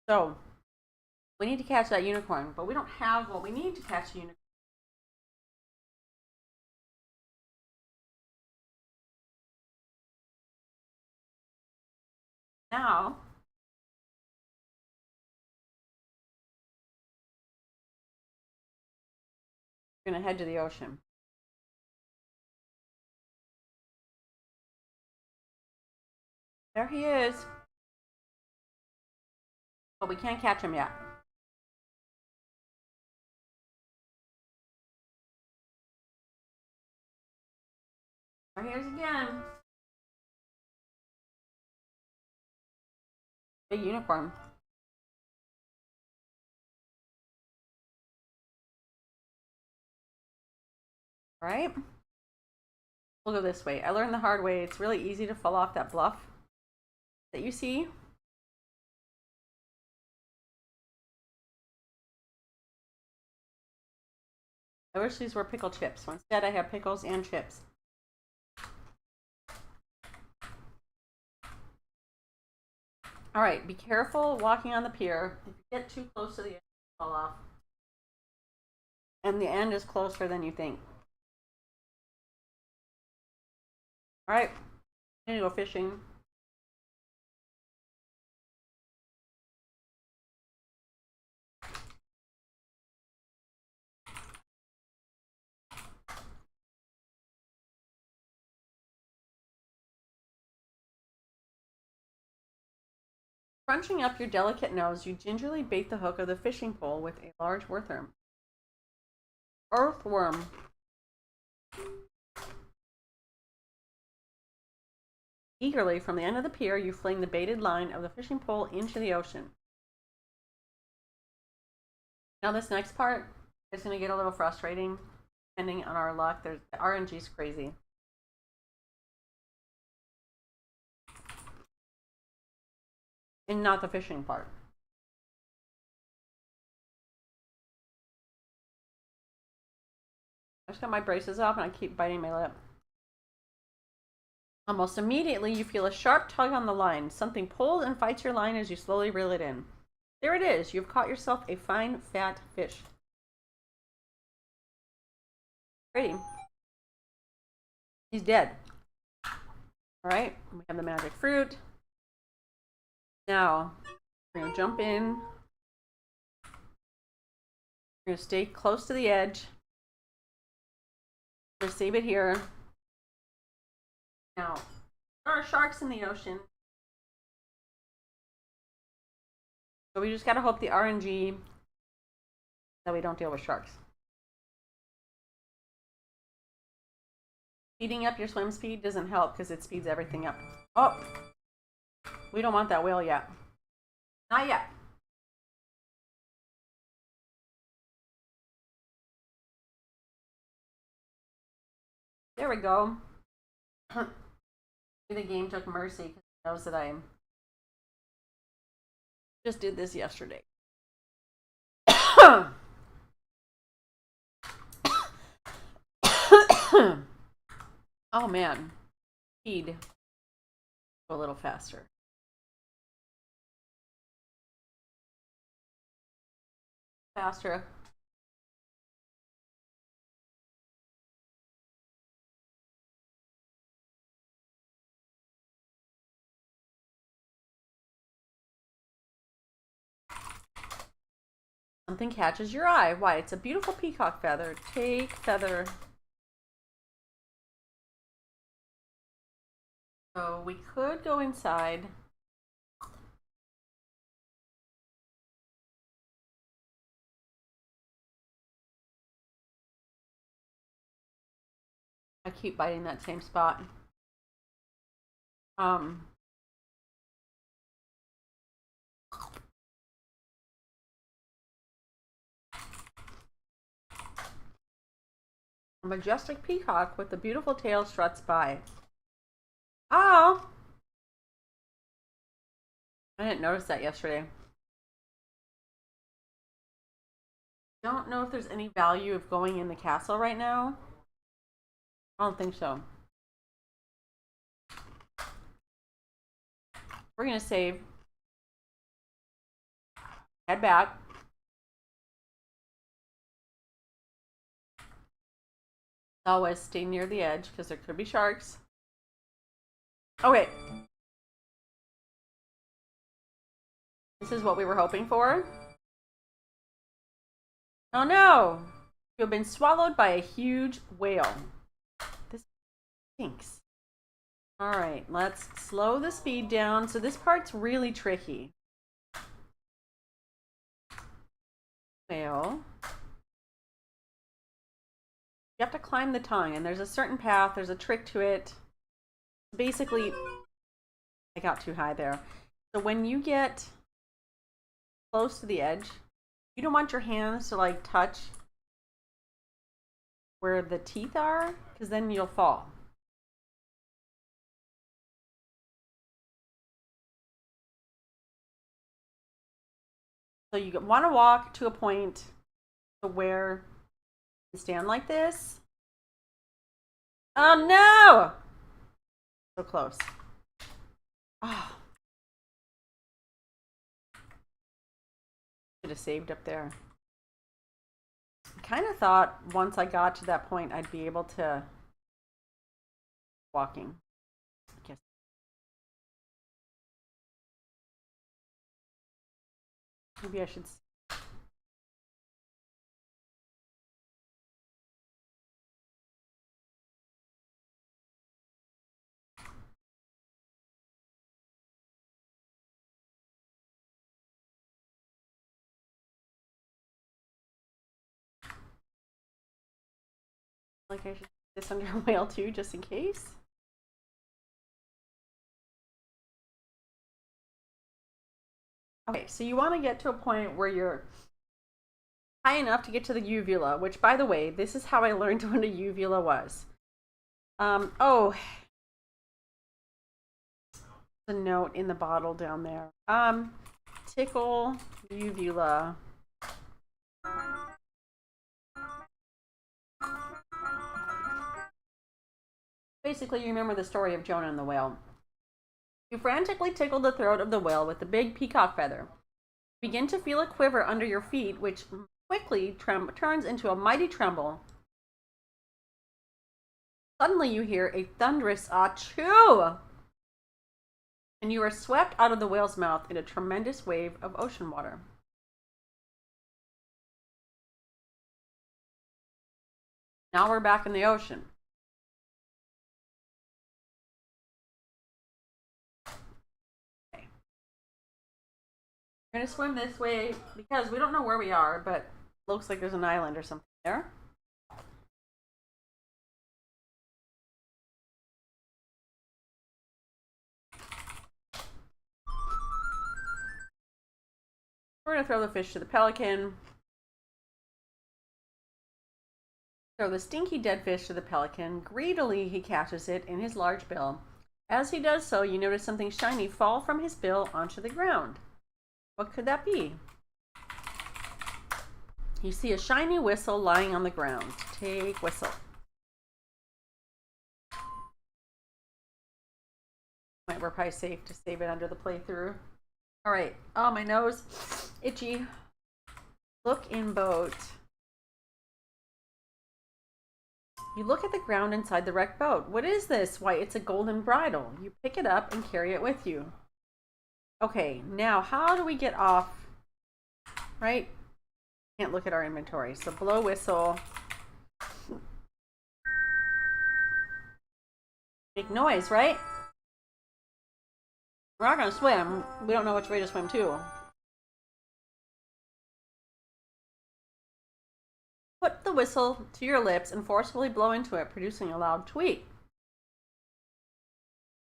[SPEAKER 1] So we need to catch that unicorn, but we don't have what we need to catch a unicorn. Now, we're going to head to the ocean. There he is. But we can't catch him yet. There he is again. Big unicorn. All right. We'll go this way. I learned the hard way. It's really easy to fall off that bluff that you see. I wish these were pickle chips. So instead, I have pickles and chips. All right, be careful walking on the pier. If you get too close to the end, you fall off. And the end is closer than you think. All right, I'm gonna go fishing. Crunching up your delicate nose, you gingerly bait the hook of the fishing pole with a large earthworm. Eagerly, from the end of the pier, you fling the baited line of the fishing pole into the ocean. Now this next part is going to get a little frustrating, depending on our luck. The RNG's crazy. And not the fishing part. I just got my braces off and I keep biting my lip. Almost immediately, you feel a sharp tug on the line. Something pulls and fights your line as you slowly reel it in. There it is. You've caught yourself a fine, fat fish. Pretty. He's dead. All right, we have the magic fruit. Now, we're going to jump in. We're going to stay close to the edge. We're going to save it here. Now, there are sharks in the ocean. So we just got to hope the RNG that we don't deal with sharks. Speeding up your swim speed doesn't help because it speeds everything up. Oh, we don't want that whale yet. Not yet. There we go. The game took mercy because it knows that I just did this yesterday. Oh man, speed a little faster. Faster. Something catches your eye. Why? It's a beautiful peacock feather. Take feather. So we could go inside. I keep biting that same spot. A majestic peacock with a beautiful tail struts by. Oh! I didn't notice that yesterday. Don't know if there's any value of going in the castle right now. I don't think so. We're gonna save. Head back. Always stay near the edge because there could be sharks. Okay. This is what we were hoping for. Oh no! You have been swallowed by a huge whale. This stinks. Alright, let's slow the speed down. So this part's really tricky. Whale. You have to climb the tongue, and there's a certain path, there's a trick to it. Basically, I got too high there. So when you get close to the edge, you don't want your hands to like touch where the teeth are, because then you'll fall. So you want to walk to a point to where you stand like this. Oh no! So close. Oh. Should have saved up there. I kind of thought once I got to that point I'd be able to walking. I guess. Maybe I should. Like I should put this under a whale too, just in case. Okay, so you want to get to a point where you're high enough to get to the uvula, which, by the way, this is how I learned what a uvula was. Oh, the note in the bottle down there. Tickle uvula. Basically, you remember the story of Jonah and the whale. You frantically tickle the throat of the whale with the big peacock feather. You begin to feel a quiver under your feet, which quickly turns into a mighty tremble. Suddenly you hear a thunderous achoo! And you are swept out of the whale's mouth in a tremendous wave of ocean water. Now we're back in the ocean. Okay. We're going to swim this way because we don't know where we are, but it looks like there's an island or something there. We're going to throw the fish to the pelican. Throw the stinky dead fish to the pelican. Greedily, he catches it in his large bill. As he does so, you notice something shiny fall from his bill onto the ground. What could that be? You see a shiny whistle lying on the ground. Take whistle. We're probably safe to save it under the playthrough. All right. Oh, my nose. Itchy. Look in boat. You look at the ground inside the wrecked boat. What is this? Why, it's a golden bridle. You pick it up and carry it with you. Okay, now how do we get off? Right? Can't look at our inventory. So blow whistle. Make noise, right? We're not gonna swim. We don't know which way to swim to. Put the whistle to your lips and forcefully blow into it, producing a loud tweet.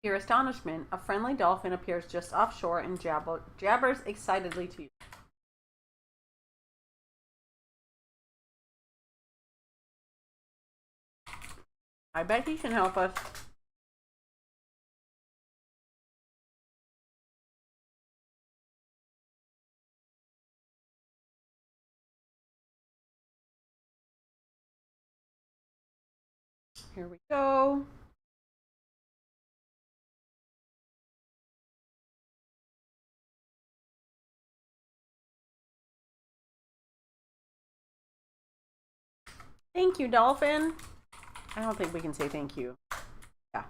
[SPEAKER 1] To your astonishment, a friendly dolphin appears just offshore and jabbers excitedly to you. I bet he can help us. Here we go. Thank you, dolphin. I don't think we can say thank you. Yeah.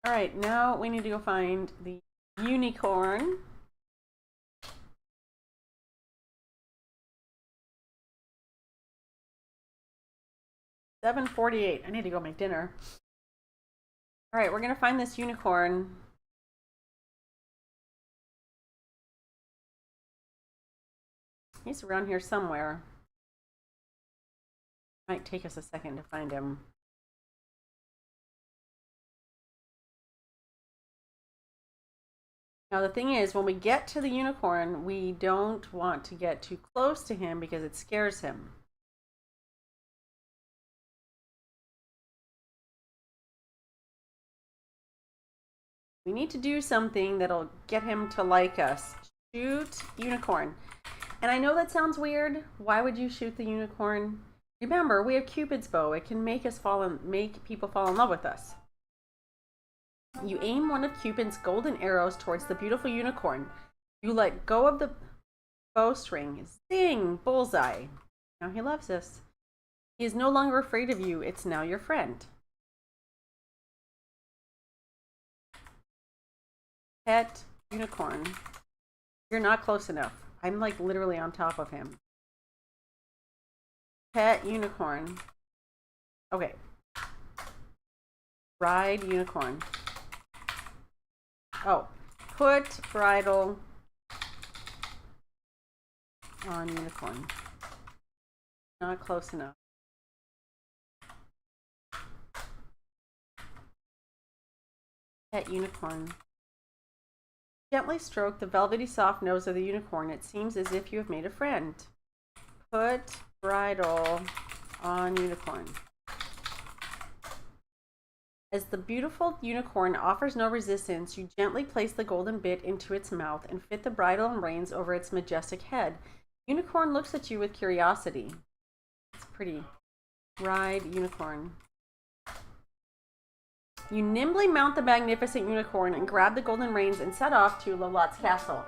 [SPEAKER 1] All right, now we need to go find the unicorn. $7:48. I need to go make dinner. All right, we're gonna find this unicorn. He's around here somewhere. Might take us a second to find him. Now the thing is, when we get to the unicorn, we don't want to get too close to him because it scares him. We need to do something that'll get him to like us. Shoot unicorn. And I know that sounds weird. Why would you shoot the unicorn? Remember, we have Cupid's bow. It can make people fall in love with us. You aim one of Cupid's golden arrows towards the beautiful unicorn. You let go of the bowstring. Zing! Bullseye. Now he loves us. He is no longer afraid of you. It's now your friend. Pet unicorn. You're not close enough. I'm like literally on top of him. Pet unicorn. Okay. Ride unicorn. Oh, put bridle on unicorn. Not close enough. Pet unicorn. Gently stroke the velvety soft nose of the unicorn. It seems as if you have made a friend. Put bridle on unicorn. As the beautiful unicorn offers no resistance, you gently place the golden bit into its mouth and fit the bridle and reins over its majestic head. Unicorn looks at you with curiosity. It's pretty. Ride unicorn. You nimbly mount the magnificent unicorn and grab the golden reins and set off to Lolot's castle.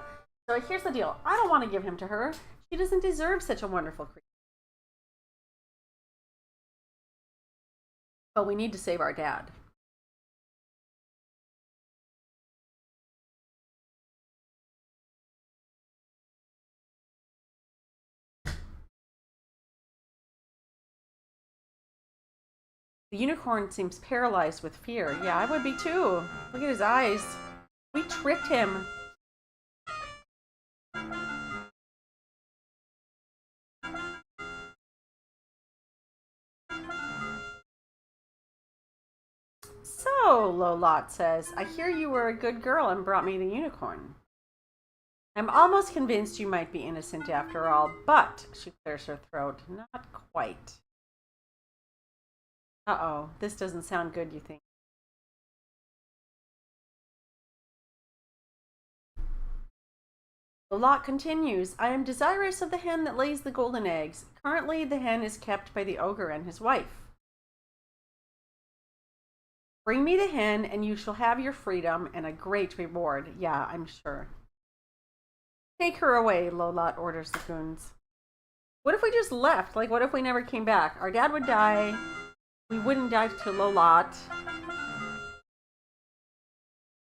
[SPEAKER 1] So here's the deal. I don't want to give him to her. She doesn't deserve such a wonderful creature. But we need to save our dad. The unicorn seems paralyzed with fear. Yeah, I would be too. Look at his eyes. We tricked him. So, Lolot says, I hear you were a good girl and brought me the unicorn. I'm almost convinced you might be innocent after all, but, she clears her throat, not quite. Uh-oh, this doesn't sound good, you think. The lot continues. I am desirous of the hen that lays the golden eggs. Currently, the hen is kept by the ogre and his wife. Bring me the hen, and you shall have your freedom and a great reward. Yeah, I'm sure. Take her away, Lolot orders the goons. What if we just left? Like, what if we never came back? Our dad would die. We wouldn't die to Lolot.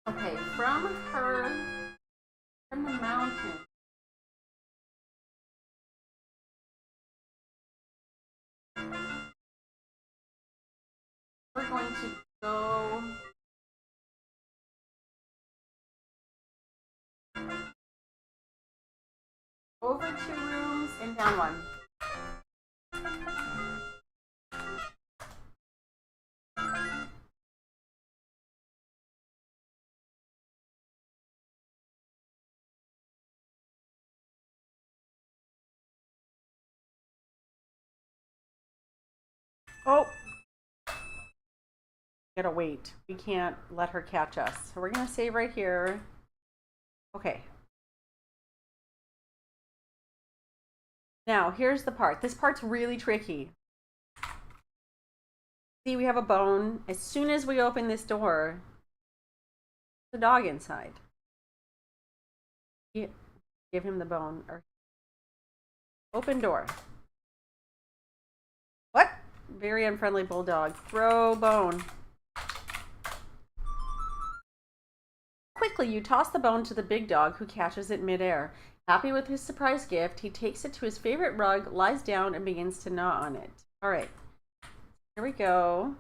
[SPEAKER 1] Okay, from the mountain. We're going to go over 2 rooms and down 1. Oh! Gotta wait. We can't let her catch us. So we're gonna save right here. Okay. Now, here's the part. This part's really tricky. See, we have a bone. As soon as we open this door, the dog inside. Give him the bone. Or Open door. What? Very unfriendly bulldog. Throw bone. Quickly, you toss the bone to the big dog, who catches it midair. Happy with his surprise gift, he takes it to his favorite rug, lies down, and begins to gnaw on it. All right, here we go.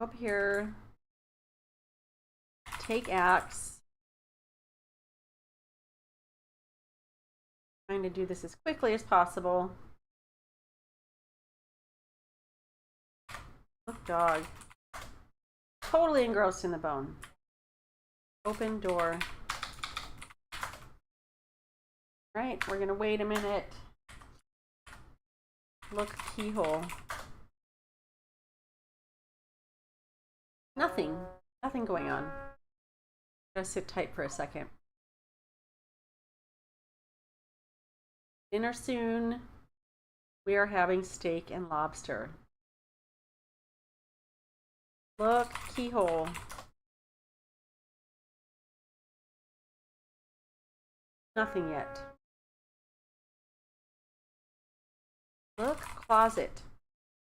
[SPEAKER 1] Up here. Take axe. Trying to do this as quickly as possible. Look, dog. Totally engrossed in the bone. Open door. Right, we're gonna wait a minute. Look, keyhole. Nothing going on. Gotta sit tight for a second. Dinner soon. We are having steak and lobster. Look, keyhole. Nothing yet. Look, closet.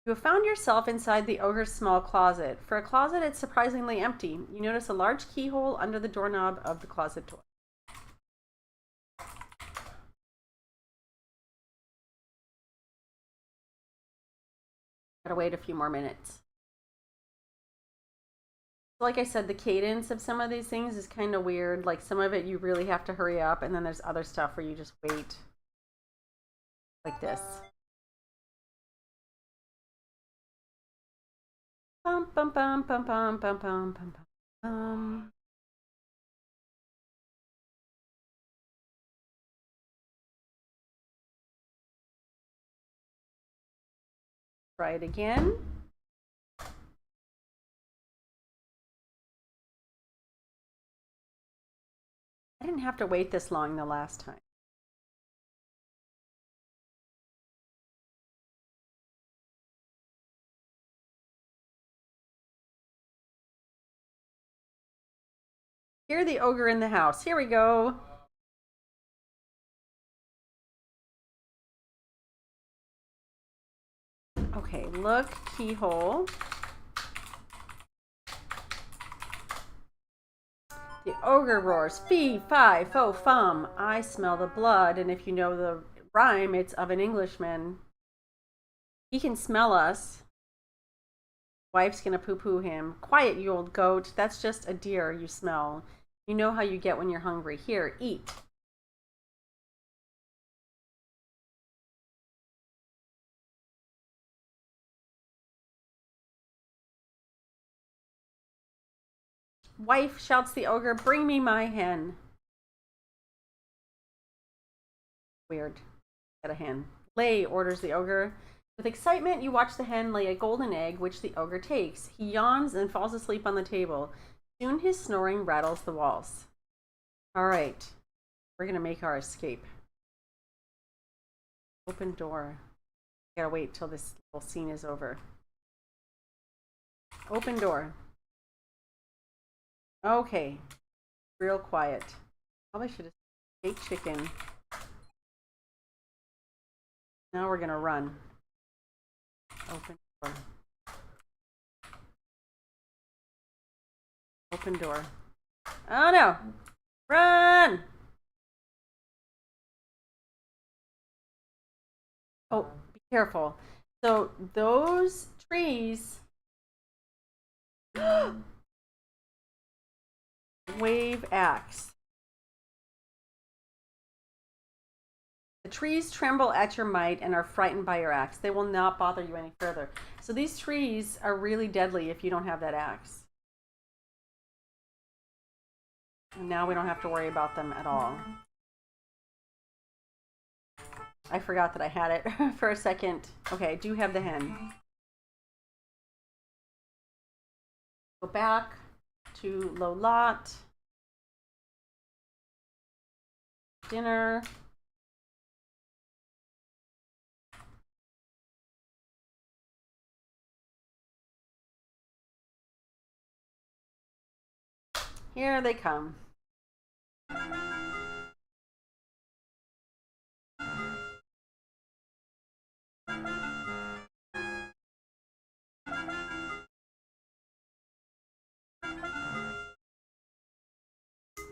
[SPEAKER 1] You have found yourself inside the ogre's small closet. For a closet, it's surprisingly empty. You notice a large keyhole under the doorknob of the closet door. Gotta wait a few more minutes. Like I said, the cadence of some of these things is kind of weird. Like some of it you really have to hurry up, and then there's other stuff where you just wait. Like this. Bum bum bum bum bum bum bum bum bum. Try it again. I didn't have to wait this long the last time. Hear the ogre in the house. Here we go. Okay, look, keyhole. The ogre roars, fee, fi, fo, fum. I smell the blood, and if you know the rhyme, it's of an Englishman. He can smell us. Wife's gonna poo-poo him. Quiet, you old goat. That's just a deer you smell. You know how you get when you're hungry. Here, eat. Wife, shouts the ogre, bring me my hen. Weird. Get a hen. Lay, orders the ogre. With excitement, you watch the hen lay a golden egg, which the ogre takes. He yawns and falls asleep on the table. Soon his snoring rattles the walls. All right, we're gonna make our escape. Open door. Gotta wait till this little scene is over. Open door. Okay, real quiet. Probably should have ate chicken. Now we're gonna run. Open door. Open door. Oh no! Run! Oh, be careful. So those trees wave axe. The trees tremble at your might and are frightened by your axe. They will not bother you any further. So these trees are really deadly if you don't have that axe. And now we don't have to worry about them at all. I forgot that I had it for a second. Okay, I do have the hen. Go back to low lot. Dinner. Here they come.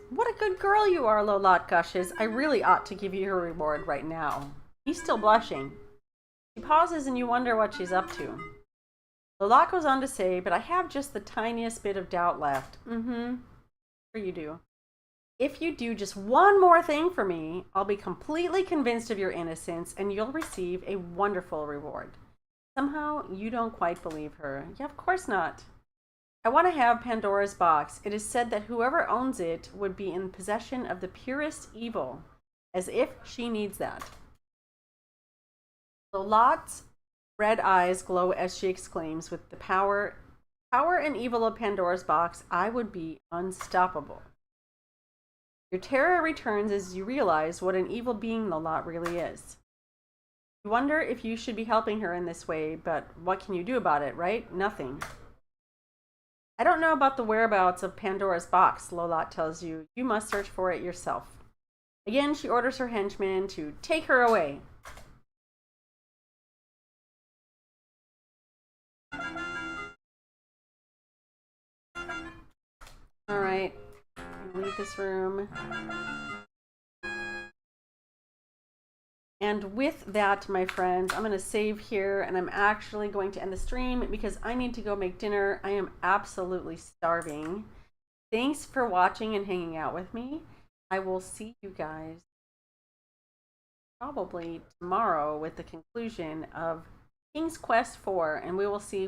[SPEAKER 1] What a good girl you are, Lolat gushes. I really ought to give you her reward right now. He's still blushing. She pauses and you wonder what she's up to. Lolat goes on to say, but I have just the tiniest bit of doubt left. Sure you do. If you do just one more thing for me, I'll be completely convinced of your innocence and you'll receive a wonderful reward. Somehow, you don't quite believe her. Yeah, of course not. I want to have Pandora's box. It is said that whoever owns it would be in possession of the purest evil, as if she needs that. Lot's red eyes glow as she exclaims, with the power and evil of Pandora's box, I would be unstoppable. Your terror returns as you realize what an evil being Lolat really is. You wonder if you should be helping her in this way, but what can you do about it, right? Nothing. I don't know about the whereabouts of Pandora's box, Lolat tells you. You must search for it yourself. Again, she orders her henchmen to take her away. All right, leave this room. And with that, my friends, I'm going to save here and I'm actually going to end the stream because I need to go make dinner. I am absolutely starving. Thanks for watching and hanging out with me. I will see you guys probably tomorrow with the conclusion of King's Quest 4, and we will see